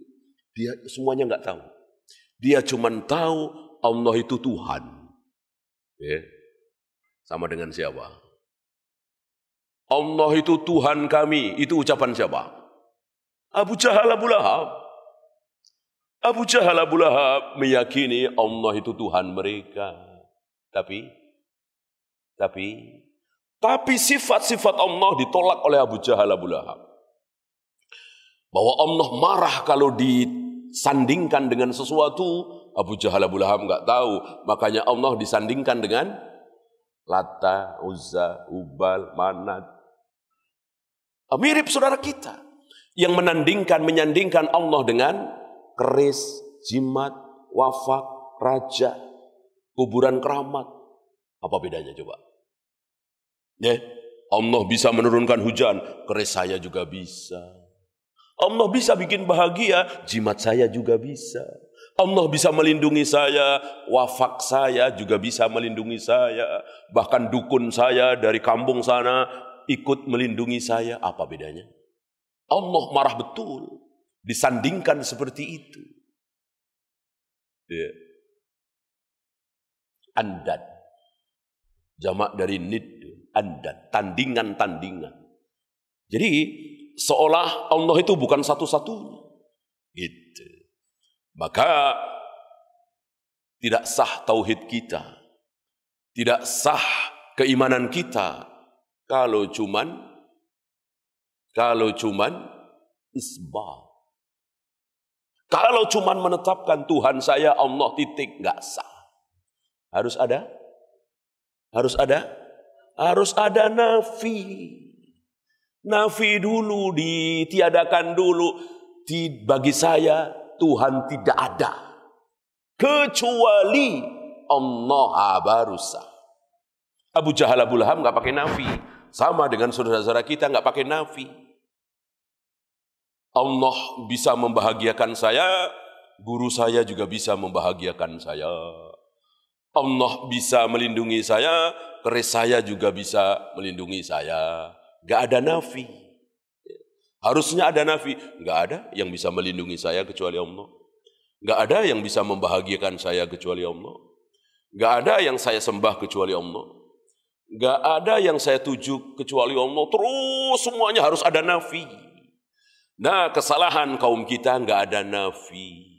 Dia semuanya nggak tahu. Dia cuma tahu Allah itu Tuhan. Ya. Sama dengan siapa? Allah itu Tuhan kami. Itu ucapan siapa? Abu Jahal, Abu Lahab. Abu Jahal, Abu Lahab meyakini Allah itu Tuhan mereka. Tapi sifat-sifat Allah ditolak oleh Abu Jahal, Abu Lahab. Bahwa Allah marah kalau disandingkan dengan sesuatu, Abu Jahal, Abu Lahab nggak tahu. Makanya Allah disandingkan dengan Lata, Uzza, Ubal, Manat. Mirip saudara kita yang menyandingkan Allah dengan keris, jimat, wafak, raja, kuburan keramat. Apa bedanya coba? Ya, Allah bisa menurunkan hujan, keris saya juga bisa. Allah bisa bikin bahagia, jimat saya juga bisa. Allah bisa melindungi saya, wafak saya juga bisa melindungi saya. Bahkan dukun saya dari kampung sana ikut melindungi saya. Apa bedanya? Allah marah betul. Disandingkan seperti itu. Ya. Andad. Jamak dari nid. Andad. Tandingan-tandingan. Jadi seolah Allah itu bukan satu-satunya. Gitu. Maka tidak sah tauhid kita, tidak sah keimanan kita kalau cuman isbat. Kalau cuman menetapkan Tuhan saya Allah titik, nggak sah. Harus ada nafi. Nafi dulu, ditiadakan dulu. Bagi saya Tuhan tidak ada kecuali Allah baru sah. Abu Jahal, Abu Lahab nggak pakai nafi, sama dengan saudara-saudara kita nggak pakai nafi. Allah bisa membahagiakan saya, guru saya juga bisa membahagiakan saya. Allah bisa melindungi saya, keris saya juga bisa melindungi saya. Nggak ada nafi. Harusnya ada nafi. Nggak ada yang bisa melindungi saya kecuali Allah. Nggak ada yang bisa membahagiakan saya kecuali Allah. Nggak ada yang saya sembah kecuali Allah. Nggak ada yang saya tuju kecuali Allah. Terus semuanya harus ada nafi. Nah, kesalahan kaum kita nggak ada nafi.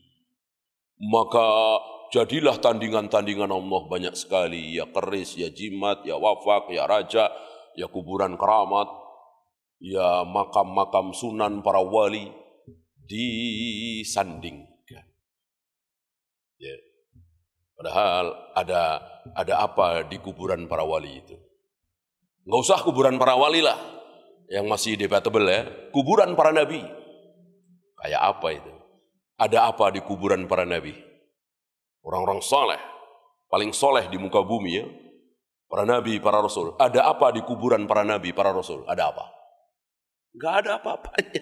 Maka jadilah tandingan-tandingan Allah banyak sekali. Ya keris, ya jimat, ya wafak, ya raja, ya kuburan keramat, ya makam-makam sunan para wali disandingkan. Ya. Padahal ada apa di kuburan para wali itu? Nggak usah kuburan para wali lah, yang masih debatable ya. Kuburan para nabi, kayak apa itu? Ada apa di kuburan para nabi? Orang-orang soleh, paling soleh di muka bumi ya. Para nabi, para rasul. Ada apa di kuburan para nabi, para rasul? Ada apa? Nggak ada apa-apanya.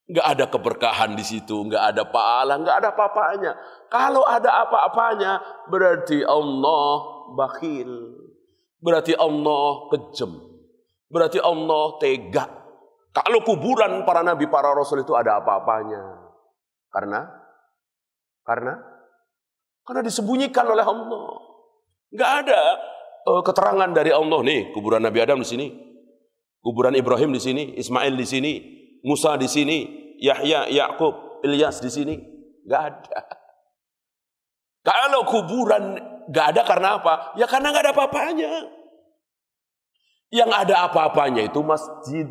Nggak ada keberkahan di situ, nggak ada pahala, nggak ada apa-apanya. Kalau ada apa-apanya, berarti Allah bakhil. Berarti Allah kejam. Berarti Allah tega. Kalau kuburan para nabi, para rasul itu ada apa-apanya. Karena disembunyikan oleh Allah. Nggak ada keterangan dari Allah. Nih, kuburan Nabi Adam di sini. Kuburan Ibrahim di sini, Ismail di sini, Musa di sini, Yahya, Yakub, Ilyas di sini. Nggak ada. Kalau kuburan nggak ada karena apa? Ya karena nggak ada apa-apanya. Yang ada apa-apanya itu masjid.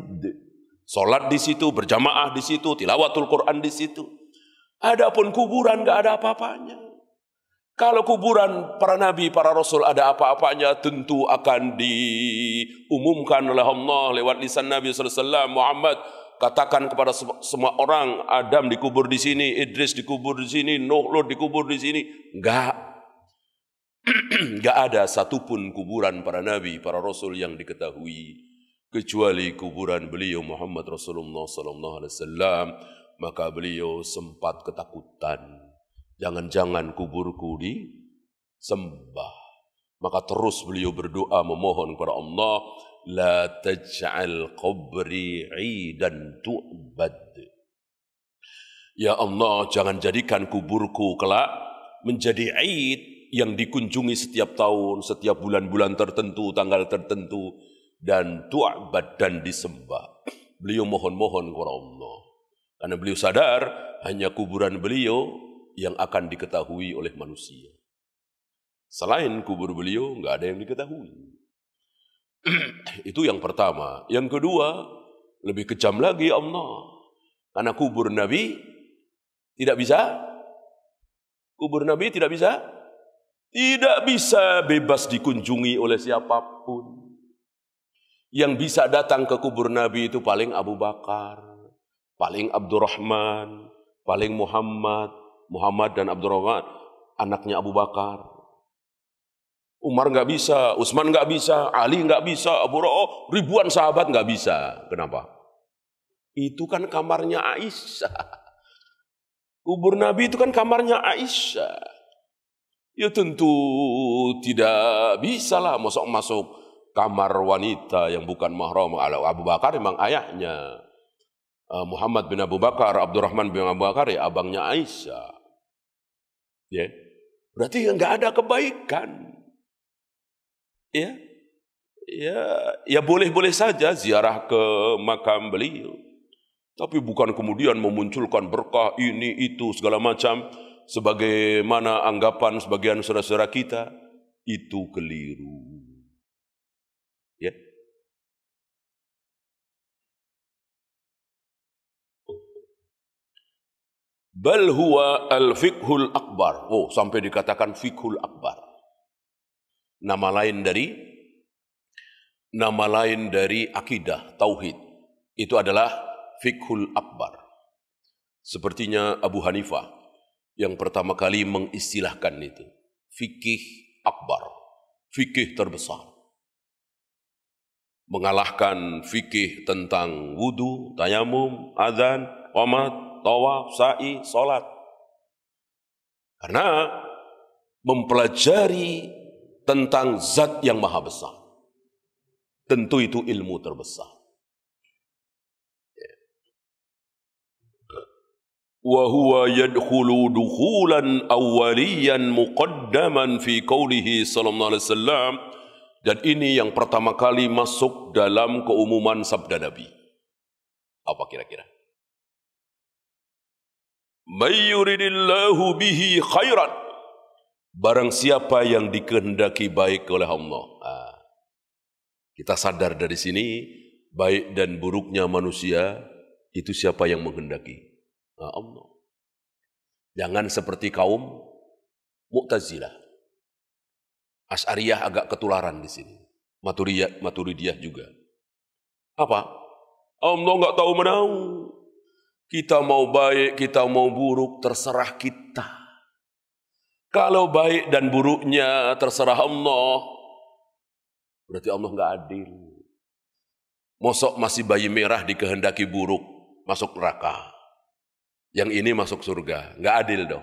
Sholat di situ, berjamaah di situ, tilawatul Quran di situ. Adapun kuburan nggak ada apa-apanya. Kalau kuburan para nabi, para rasul ada apa-apanya, tentu akan diumumkan oleh Allah lewat lisan Nabi SAW, Muhammad. Katakan kepada semua orang, Adam dikubur di sini, Idris dikubur di sini, Nuh, Lut dikubur di sini. Enggak ada satupun kuburan para nabi, para rasul yang diketahui. Kecuali kuburan beliau Muhammad Rasulullah SAW. Maka beliau sempat ketakutan. Jangan-jangan kuburku disembah. Maka terus beliau berdoa memohon kepada Allah, la taj'al qabri 'idan tu'bad. Ya Allah, jangan jadikan kuburku kelak menjadi 'id yang dikunjungi setiap tahun, setiap bulan-bulan tertentu, tanggal tertentu, dan tu'bad, dan disembah. Beliau mohon-mohon kepada Allah. Karena beliau sadar hanya kuburan beliau yang akan diketahui oleh manusia. Selain kubur beliau, nggak ada yang diketahui. Itu yang pertama. Yang kedua, lebih kejam lagi Allah. Karena kubur Nabi tidak bisa. Kubur Nabi tidak bisa. Tidak bisa bebas dikunjungi oleh siapapun. Yang bisa datang ke kubur Nabi itu paling Abu Bakar, paling Abdurrahman, paling Muhammad dan Abdurrahman, anaknya Abu Bakar. Umar nggak bisa, Utsman nggak bisa, Ali nggak bisa, ribuan sahabat nggak bisa. Kenapa? Itu kan kamarnya Aisyah. Kubur Nabi itu kan kamarnya Aisyah. Ya tentu tidak bisalah masuk kamar wanita yang bukan mahram. Abu Bakar memang ayahnya. Muhammad bin Abu Bakar, Abdurrahman bin Abu Bakar ya abangnya Aisyah. Ya. Berarti enggak ada kebaikan. Ya. Ya boleh-boleh saja ziarah ke makam beliau. Tapi bukan kemudian memunculkan berkah ini, itu, segala macam. Sebagaimana anggapan sebagian saudara-saudara kita. Itu keliru. Ya. Bal huwa al-fiqhul akbar. Oh, sampai dikatakan fiqhul akbar. Nama lain dari akidah, tauhid. Itu adalah fiqhul akbar. Sepertinya Abu Hanifah yang pertama kali mengistilahkan itu. Fikih akbar. Fikih terbesar. Mengalahkan fikih tentang wudu, tayamum, adzan, qomat, tawaf, sa'i, salat. Karena mempelajari tentang zat yang maha besar. Tentu itu ilmu terbesar. Wa huwa yadkhulu dukhulan awwaliyan muqaddaman fi qawlihi sallallahu alaihi wasallam, dan ini yang pertama kali masuk dalam keumuman sabda Nabi. Apa kira-kira? May yuridillahu bihi khairan, barang siapa yang dikehendaki baik oleh Allah. Kita sadar dari sini, baik dan buruknya manusia itu siapa yang menghendaki? Allah. Jangan seperti kaum Mu'tazilah. Asy'ariyah agak ketularan di sini. Maturidiyah juga. Apa? Allah enggak tahu menau. Kita mau baik, kita mau buruk, terserah kita. Kalau baik dan buruknya terserah Allah, berarti Allah enggak adil. Mosok masih bayi merah dikehendaki buruk, masuk neraka. Yang ini masuk surga. Enggak adil dong.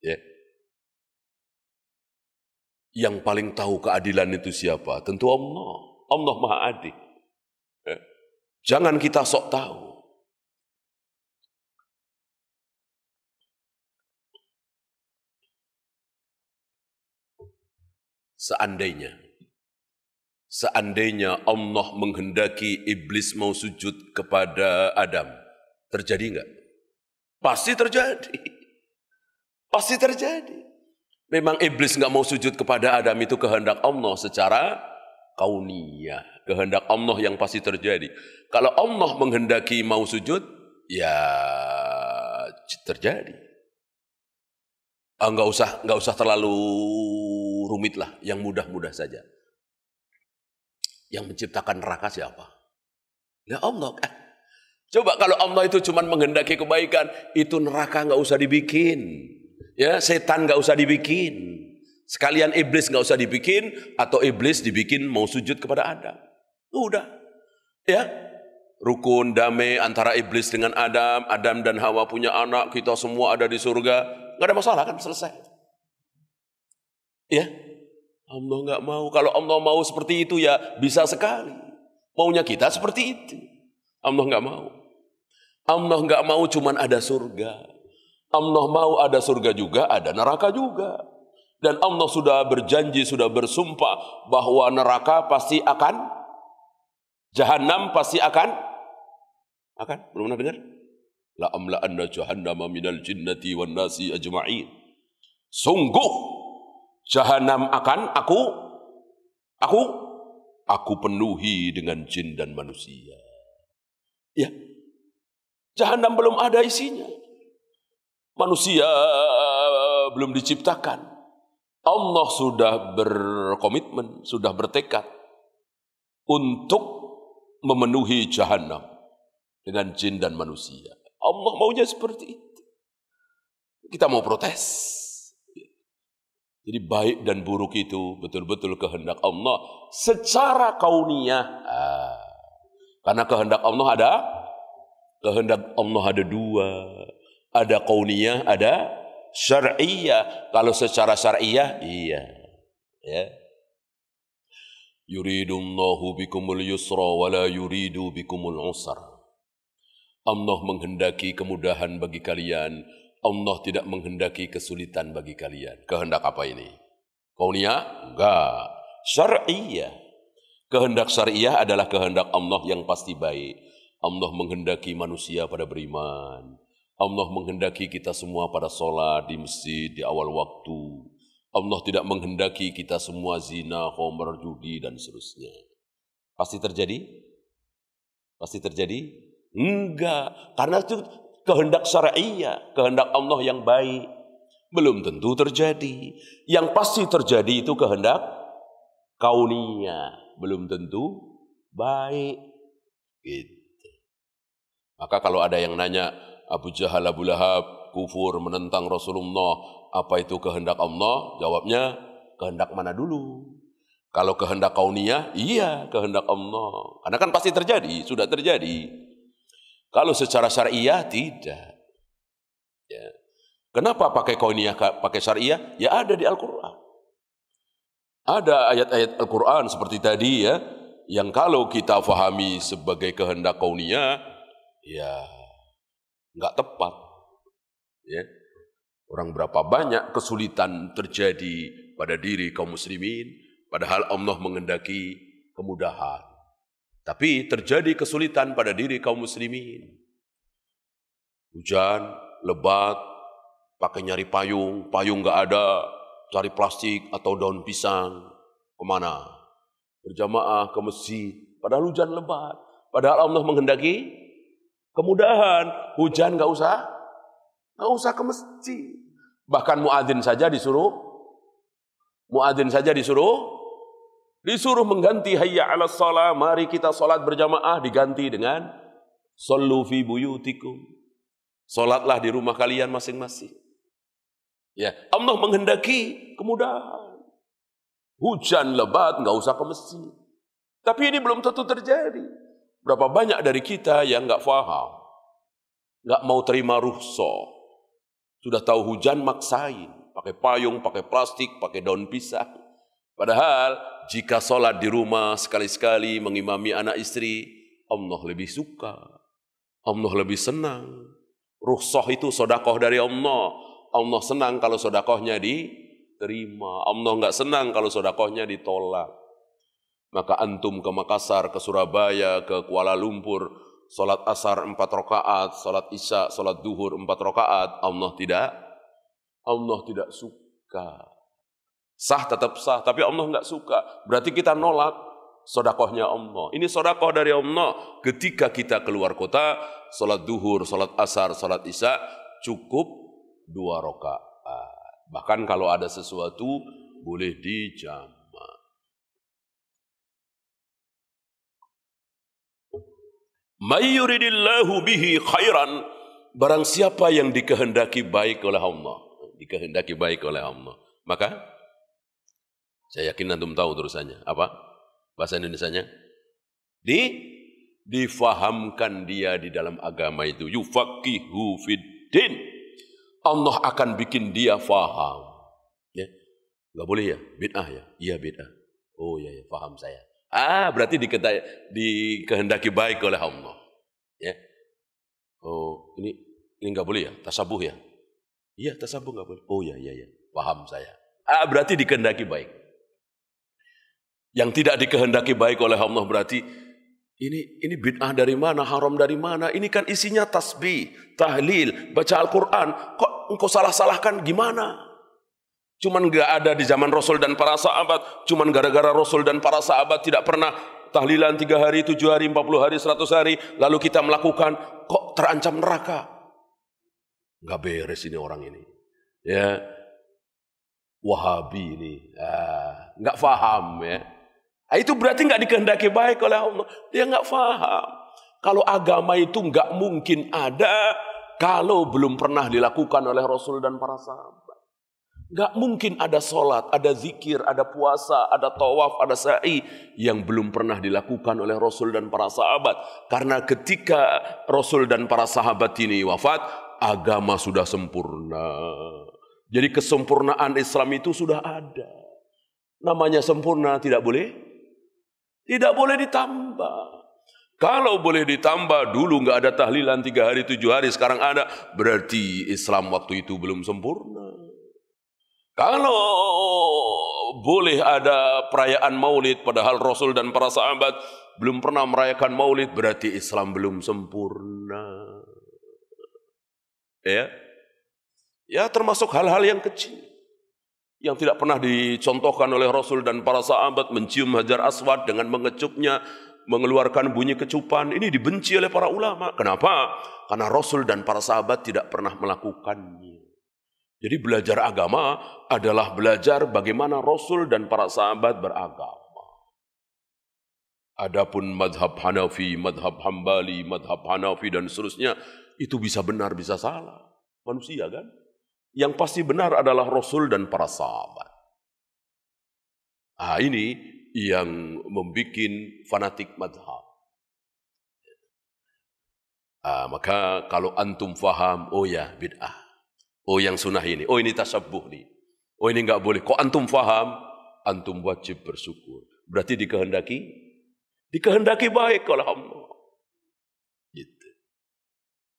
Ya. Yang paling tahu keadilan itu siapa? Tentu Allah. Allah Maha Adil. Ya. Jangan kita sok tahu. Seandainya Allah menghendaki iblis mau sujud kepada Adam, terjadi enggak? Pasti terjadi. Pasti terjadi. Memang iblis enggak mau sujud kepada Adam itu kehendak Allah secara kauniyah. Kehendak Allah yang pasti terjadi. Kalau Allah menghendaki mau sujud, ya terjadi. Enggak usah terlalu rumit lah, yang mudah-mudah saja. Yang menciptakan neraka siapa? Ya Allah. Coba kalau Allah itu cuma menghendaki kebaikan, itu neraka enggak usah dibikin. Ya, setan enggak usah dibikin. Sekalian iblis enggak usah dibikin, atau iblis dibikin mau sujud kepada Adam. Udah. Ya. Rukun damai antara iblis dengan Adam, Adam dan Hawa punya anak, kita semua ada di surga. Enggak ada masalah kan, selesai. Ya. Allah enggak mau. Kalau Allah mau seperti itu ya bisa sekali. Maunya kita seperti itu. Allah enggak mau. Allah enggak mau cuman ada surga. Allah mau ada surga juga, ada neraka juga. Dan Allah sudah berjanji, sudah bersumpah bahwa neraka pasti akan, Jahannam pasti akan, belum pernah dengar? La amla'anna jahannama minal jinnati wan nasi ajma'in. Sungguh Jahannam akan aku penuhi dengan jin dan manusia. Ya. Jahannam belum ada isinya. Manusia belum diciptakan. Allah sudah berkomitmen, sudah bertekad untuk memenuhi Jahannam dengan jin dan manusia. Allah maunya seperti itu. Kita mau protes. Jadi baik dan buruk itu betul-betul kehendak Allah secara kauniyah. Karena kehendak Allah ada dua. Ada kauniyah, ada syar'iyah. Kalau secara syar'iyah, iya. Ya. Yuridullahu bikumul yusra wa la yuridu bikumul usra. Allah menghendaki kemudahan bagi kalian. Allah tidak menghendaki kesulitan bagi kalian. Kehendak apa ini? Kauniyah? Enggak. Syar'iyah. Kehendak syariah adalah kehendak Allah yang pasti baik. Allah menghendaki manusia pada beriman. Allah menghendaki kita semua pada sholat di masjid di awal waktu. Allah tidak menghendaki kita semua zina, khamr, judi, dan seterusnya. Pasti terjadi? Pasti terjadi? Enggak. Karena itu kehendak syariah, kehendak Allah yang baik. Belum tentu terjadi. Yang pasti terjadi itu kehendak kauniyah. Belum tentu baik. Gitu. Maka kalau ada yang nanya, Abu Jahal, Abu Lahab kufur menentang Rasulullah, apa itu kehendak Allah? Jawabnya, kehendak mana dulu? Kalau kehendak kauniyah, iya kehendak Allah. Karena kan pasti terjadi, sudah terjadi. Kalau secara syariah, tidak. Ya. Kenapa pakai kauniyah, pakai syariah? Ya ada di Al-Quran. Ada ayat-ayat Al-Quran seperti tadi ya, yang kalau kita fahami sebagai kehendak kauniyah, ya nggak tepat. Ya. Orang berapa banyak kesulitan terjadi pada diri kaum muslimin, padahal Allah menghendaki kemudahan. Tapi terjadi kesulitan pada diri kaum muslimin. Hujan, lebat, pakai nyari payung, payung nggak ada, cari plastik atau daun pisang, kemana? Berjamaah ke masjid, padahal hujan lebat. Padahal Allah menghendaki kemudahan, hujan nggak usah ke masjid. Bahkan muadzin saja disuruh mengganti hayya 'alas shalah, mari kita salat berjamaah, diganti dengan shollu fi buyutikum. Salatlah di rumah kalian masing-masing. Ya, Allah menghendaki kemudahan. Hujan lebat nggak usah ke masjid. Tapi ini belum tentu terjadi. Berapa banyak dari kita yang nggak faham, nggak mau terima rukhsah. Sudah tahu hujan maksain, pakai payung, pakai plastik, pakai daun pisang. Padahal jika sholat di rumah sekali-sekali mengimami anak istri, Allah lebih suka, Allah lebih senang. Rukhsah itu sedekah dari Allah. Allah senang kalau sedekahnya diterima. Allah enggak senang kalau sedekahnya ditolak. Maka antum ke Makassar, ke Surabaya, ke Kuala Lumpur, salat asar 4 rakaat, salat isya, salat duhur 4 rakaat, Allah tidak suka. Sah tetap sah, tapi Allah enggak suka. Berarti kita nolak sedekahnya Allah. Ini sedekah dari Allah. Ketika kita keluar kota, salat duhur, salat asar, salat isya cukup 2 rakaat. Bahkan kalau ada sesuatu boleh dijamak. May yuridillahu bihi khairan, barang siapa yang dikehendaki baik oleh Allah, maka saya yakin antum tahu terusannya apa? Bahasa Indonesianya? Difahamkan dia di dalam agama itu, yufaqihu fiddin. Allah akan bikin dia faham. Ya. Enggak boleh ya? Bid'ah ya? Iya bid'ah. Oh iya, ya, faham saya. Berarti dikehendaki baik oleh Allah. Ya. Oh, ini enggak boleh ya? Tasabuh ya? Iya, tasabuh enggak boleh. Oh iya, paham saya. Berarti dikehendaki baik. Yang tidak dikehendaki baik oleh Allah berarti ini bid'ah dari mana, haram dari mana? Ini kan isinya tasbih, tahlil, baca Al-Quran. Kok engkau salah-salahkan gimana? Cuman gak ada di zaman Rasul dan para sahabat. Cuman gara-gara Rasul dan para sahabat tidak pernah tahlilan 3 hari, 7 hari, 40 hari, 100 hari. Lalu kita melakukan, kok terancam neraka? Gak beres ini orang ini. Ya, Wahabi ini. Gak faham ya. Itu berarti nggak dikehendaki baik oleh Allah. Dia nggak faham. Kalau agama itu nggak mungkin ada kalau belum pernah dilakukan oleh Rasul dan para sahabat. Nggak mungkin ada sholat, ada zikir, ada puasa, ada tawaf, ada sa'i yang belum pernah dilakukan oleh Rasul dan para sahabat. Karena ketika Rasul dan para sahabat ini wafat, agama sudah sempurna. Jadi kesempurnaan Islam itu sudah ada. Namanya sempurna tidak boleh ditambah. Kalau boleh ditambah, dulu nggak ada tahlilan 3 hari 7 hari, sekarang ada, berarti Islam waktu itu belum sempurna. Kalau boleh ada perayaan maulid, padahal Rasul dan para sahabat belum pernah merayakan maulid, berarti Islam belum sempurna. Ya, termasuk hal-hal yang kecil yang tidak pernah dicontohkan oleh Rasul dan para sahabat, mencium Hajar Aswad dengan mengecupnya, mengeluarkan bunyi kecupan. Ini dibenci oleh para ulama. Kenapa? Karena Rasul dan para sahabat tidak pernah melakukannya. Jadi belajar agama adalah belajar bagaimana Rasul dan para sahabat beragama. Adapun madhab Hanafi, madhab Hambali, madhab Hanafi dan seterusnya, itu bisa benar, bisa salah. Manusia kan? Yang pasti benar adalah Rasul dan para sahabat. Ini yang membuat fanatik madhab. Maka kalau antum faham, oh ya bid'ah. Oh yang sunnah ini, oh ini tasabbuh nih. Oh ini enggak boleh. Kok antum faham, antum wajib bersyukur. Berarti dikehendaki baik oleh Allah. Gitu.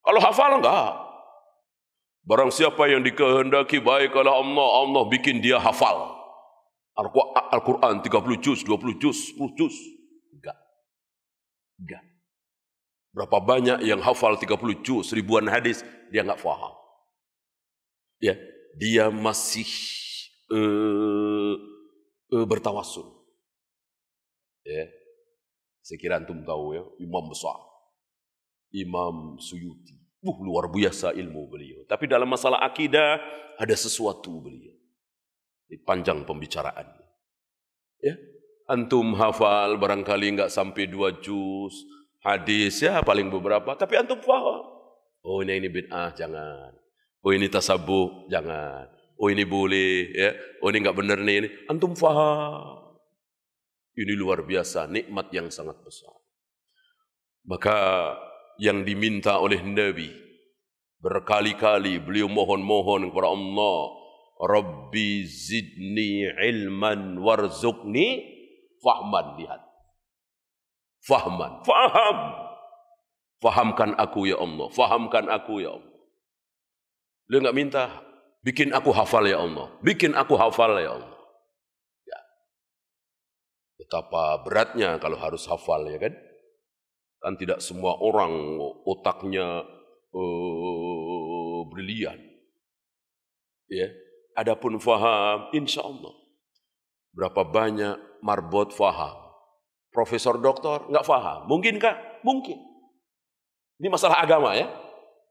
Kalau hafal enggak. Barang siapa yang dikehendaki baik oleh Allah, Allah bikin dia hafal. Al-Quran 30 juz, 20 juz, 10 juz. Enggak. Berapa banyak yang hafal 30 juz, ribuan hadis, dia enggak faham. Ya, dia masih bertawasul. Ya. Saya kira antum tahu ya, imam besar. Imam Suyuti. Luar biasa ilmu beliau. Tapi dalam masalah akidah ada sesuatu beliau. Panjang pembicaraannya. Ya, antum hafal barangkali enggak sampai 2 juz hadis ya paling beberapa, tapi antum paham. Oh ini bid'ah, jangan. Oh ini tasabbuh, jangan. Oh ini boleh, ya. Oh ini enggak benar nih ini. Antum paham. Ini luar biasa, nikmat yang sangat besar. Maka yang diminta oleh Nabi berkali-kali beliau mohon-mohon kepada Allah, Rabbi zidni ilman warzuqni fahman. Lihat, fahman, fahamkan aku ya Allah, fahamkan aku ya Allah. Beliau enggak minta bikin aku hafal ya Allah, bikin aku hafal ya Allah. Ya. Betapa beratnya kalau harus hafal, ya kan? Kan tidak semua orang otaknya brilian. Ya, adapun faham, insya Allah. Berapa banyak marbot faham. Profesor doktor nggak faham. Mungkinkah? Mungkin. Ini masalah agama ya.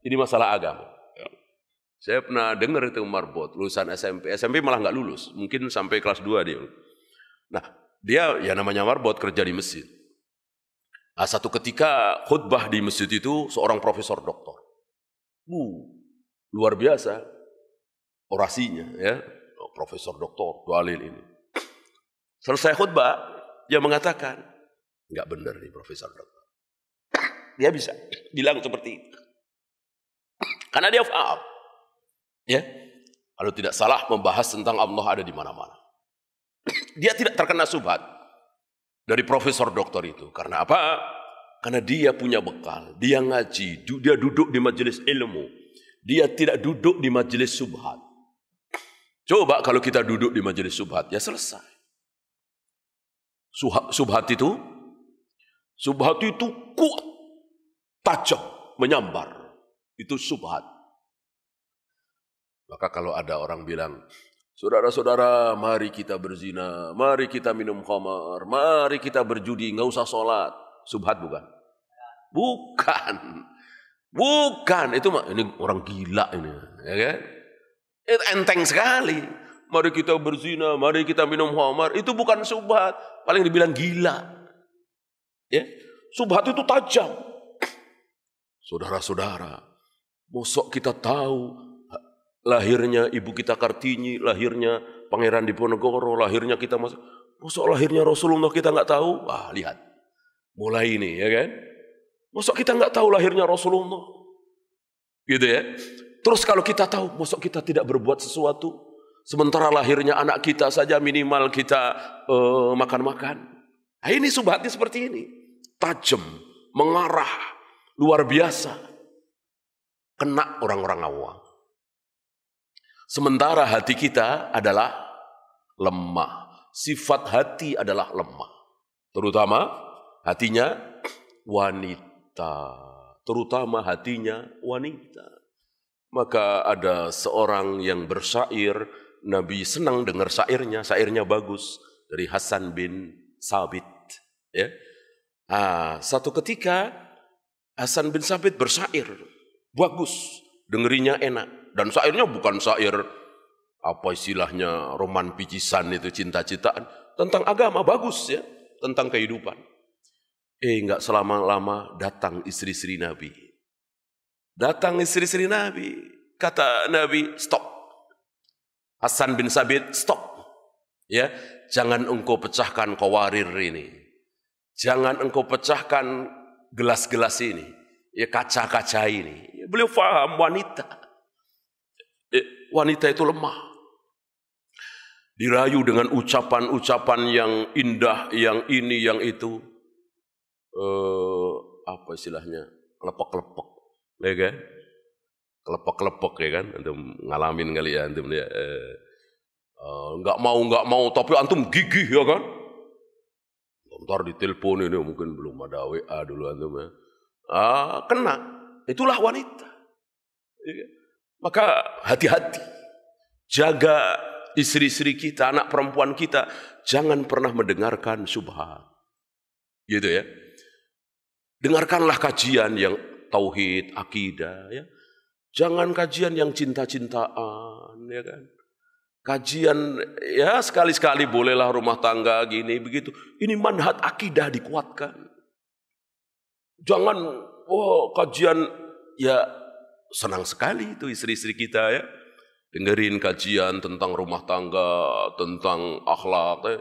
Ini masalah agama. Saya pernah dengar itu marbot, lulusan SMP. SMP malah nggak lulus. Mungkin sampai kelas 2 dia. Nah, dia ya namanya marbot kerja di masjid. Nah, satu ketika khutbah di masjid itu seorang profesor doktor. Luar biasa orasinya ya. Profesor doktor dalil ini. Selesai khutbah, dia mengatakan, enggak benar nih profesor doktor. Dia bisa bilang seperti itu. Karena dia paham. Ya. Kalau tidak salah membahas tentang Allah ada di mana-mana. Dia tidak terkena subhat dari profesor doktor itu. Karena apa? Karena dia punya bekal. Dia ngaji. Dia duduk di majelis ilmu. Dia tidak duduk di majelis subhat. Coba kalau kita duduk di majelis subhat, ya selesai. Subhat itu kuat, tajam, menyambar. Itu subhat. Maka kalau ada orang bilang, saudara-saudara, mari kita berzina, mari kita minum khamar, mari kita berjudi, nggak usah sholat. Subhat bukan? Bukan. Itu ini orang gila ini, ya kan? Itu enteng sekali. Mari kita berzina, mari kita minum khamar. Itu bukan subhat, paling dibilang gila. Ya, subhat itu tajam. Saudara-saudara, mosok kita tahu lahirnya ibu kita Kartini, lahirnya Pangeran Diponegoro, lahirnya kita mosok lahirnya Rasulullah kita nggak tahu? Lihat, mulai ini ya kan? Mosok kita nggak tahu lahirnya Rasulullah? Gitu ya. Terus kalau kita tahu, maksud kita tidak berbuat sesuatu, sementara lahirnya anak kita saja minimal kita makan-makan. Nah, ini subhatnya seperti ini. Tajam, mengarah, luar biasa. Kena orang-orang awam. Sementara hati kita adalah lemah. Sifat hati adalah lemah. Terutama hatinya wanita. Terutama hatinya wanita. Maka ada seorang yang bersyair, Nabi senang dengar syairnya bagus, dari Hasan bin Sabit. Ya. Satu ketika Hasan bin Sabit bersyair, bagus, dengerinya enak. Dan syairnya bukan syair, apa istilahnya, roman picisan itu, cinta-cintaan. Tentang agama, bagus ya, tentang kehidupan. Enggak selama-lama datang istri-istri Nabi. Datang istri-istri Nabi, kata Nabi, stop. Hasan bin Sabit, stop. Ya, jangan engkau pecahkan qawarir ini. Jangan engkau pecahkan gelas-gelas ini. Ya, kaca-kaca ini. Beliau paham wanita. Wanita itu lemah. Dirayu dengan ucapan-ucapan yang indah, yang ini, yang itu. Apa istilahnya? Lepek-lepek. Ya kan? Kelepek-kelepek ya kan? Antum ngalamin kali ya antum ya. Enggak mau tapi antum gigih ya kan? Ntar ditelepon ini mungkin belum ada WA dulu antum ya. Kena. Itulah wanita. Ya kan? Maka hati-hati. Jaga istri-istri kita, anak perempuan kita, jangan pernah mendengarkan syubhat. Gitu ya. Dengarkanlah kajian yang tauhid, akidah, ya. Jangan kajian yang cinta-cintaan, ya kan. Kajian, ya sekali-sekali bolehlah rumah tangga gini, begitu. Ini manhaj akidah dikuatkan. Jangan, kajian, ya senang sekali itu istri-istri kita ya. Dengerin kajian tentang rumah tangga, tentang akhlak. Ya.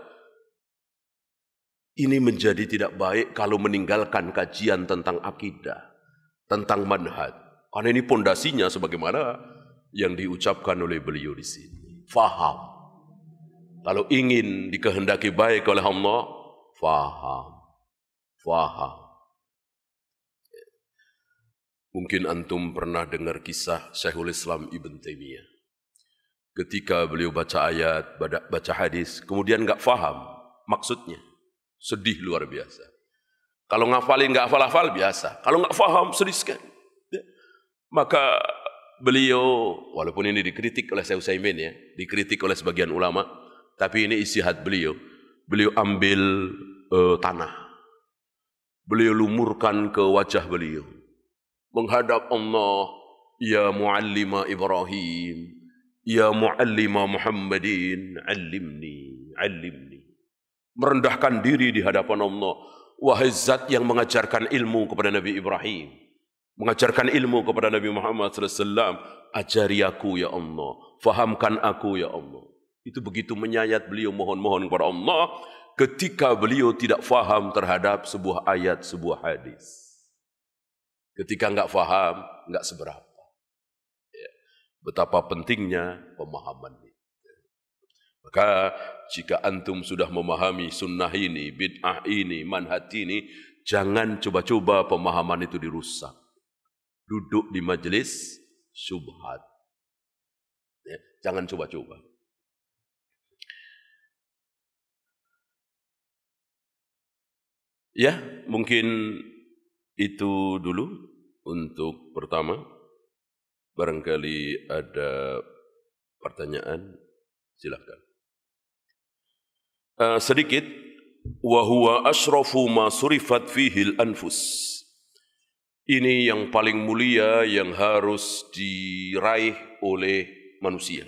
Ini menjadi tidak baik kalau meninggalkan kajian tentang akidah. Tentang manhaj. Karena ini pondasinya sebagaimana yang diucapkan oleh beliau di sini. Faham. Kalau ingin dikehendaki baik oleh Allah, faham. Faham. Mungkin antum pernah dengar kisah Syekhul Islam Ibn Taimiyah. Ketika beliau baca ayat, baca hadis, kemudian enggak faham maksudnya. Sedih luar biasa. Kalau ngafalin nggak hafal-hafal biasa. Kalau nggak faham sedih sekali. Ya. Maka beliau, walaupun ini dikritik oleh Syekh Utsaimin ya, dikritik oleh sebagian ulama, tapi ini istihad beliau. Beliau ambil tanah. Beliau lumurkan ke wajah beliau. Menghadap Allah, ya muallima Ibrahim, ya muallima Muhammadin, allimni. Merendahkan diri di hadapan Allah. Wahai zat yang mengajarkan ilmu kepada Nabi Ibrahim, mengajarkan ilmu kepada Nabi Muhammad SAW, ajari aku ya Allah, fahamkan aku ya Allah. Itu begitu menyayat beliau mohon-mohon kepada Allah ketika beliau tidak faham terhadap sebuah ayat, sebuah hadis. Ketika enggak faham, enggak seberapa. Ya. Betapa pentingnya pemahaman ini. Maka jika antum sudah memahami sunnah ini, bid'ah ini, manhaj ini, jangan coba-coba pemahaman itu dirusak. Duduk di majelis syubhat. Ya, jangan coba-coba. Ya, mungkin itu dulu untuk pertama. Barangkali ada pertanyaan, silakan. Sedikit, wa huwa asyrafu ma surifat fihil anfus. Ini yang paling mulia yang harus diraih oleh manusia.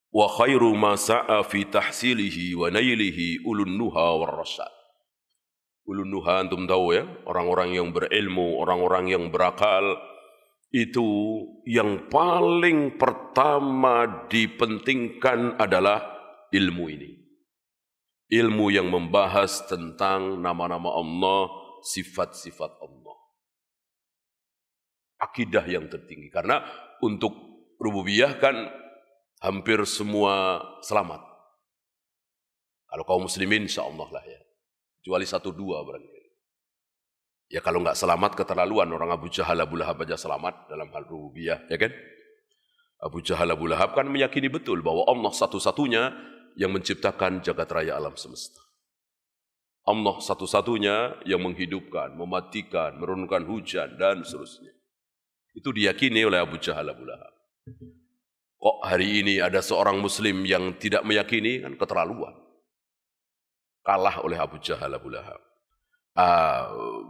Wa khairu ma sa'a fi tahsilihi wa nailihi ulun nuha war rasyad. Ulun nuha antum tahu ya, orang-orang yang berilmu, orang-orang yang berakal, itu yang paling pertama dipentingkan adalah ilmu ini. Ilmu yang membahas tentang nama-nama Allah, sifat-sifat Allah. akidah yang tertinggi. Karena untuk rububiyah kan hampir semua selamat. Kalau kaum muslimin insya Allah lah ya. Kecuali 1-2 barangkali. Ya kalau nggak selamat keterlaluan. Orang Abu Jahal, Abu Lahab aja selamat dalam hal rububiyah, ya kan? Abu Jahal, Abu Lahab kan meyakini betul bahwa Allah satu-satunya yang menciptakan jagat raya alam semesta. Allah satu-satunya yang menghidupkan, mematikan, menurunkan hujan, dan seterusnya. Itu diyakini oleh Abu Jahal, Abu Lahab. Kok hari ini ada seorang muslim yang tidak meyakini? Kan keterlaluan. Kalah oleh Abu Jahal, Abu Lahab.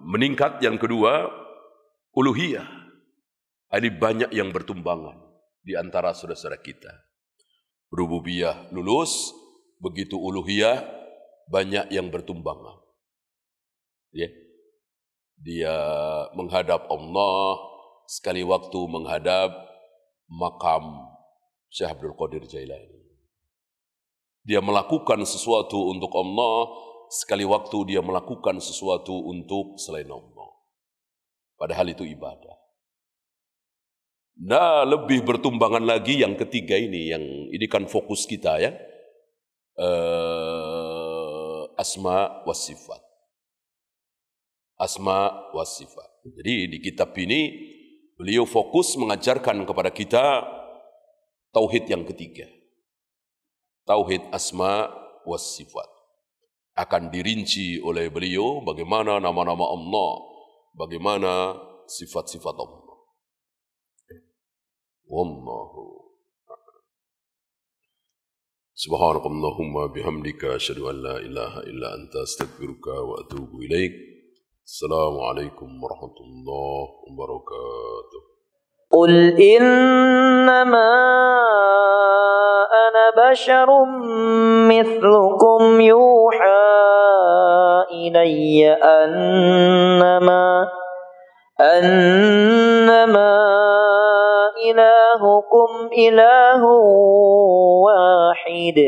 Meningkat yang kedua, uluhiyah. Ini banyak yang bertumbangan di antara saudara-saudara kita. Rububiyah lulus, begitu uluhiyah banyak yang bertumbangan. Ya. Dia menghadap Allah, sekali waktu menghadap makam Syekh Abdul Qadir Jailani. Dia melakukan sesuatu untuk Allah, sekali waktu dia melakukan sesuatu untuk selain Allah. Padahal itu ibadah. Nah, lebih bertumbangan lagi yang ketiga ini kan fokus kita ya. Asma wa sifat. Asma wa sifat. Jadi di kitab ini beliau fokus mengajarkan kepada kita tauhid yang ketiga. Tauhid asma wa sifat. Akan dirinci oleh beliau bagaimana nama-nama Allah, bagaimana sifat-sifat Allah. Wallahu subhanakallahumma bihamdika asyhadu an la ilaha illa anta astaghfiruka wa atubu ilaik. Assalamualaikum warahmatullahi wabarakatuh. Qul innama ana basyarum mithlukum yuha ilayya annama ilahukum ilahu wahid.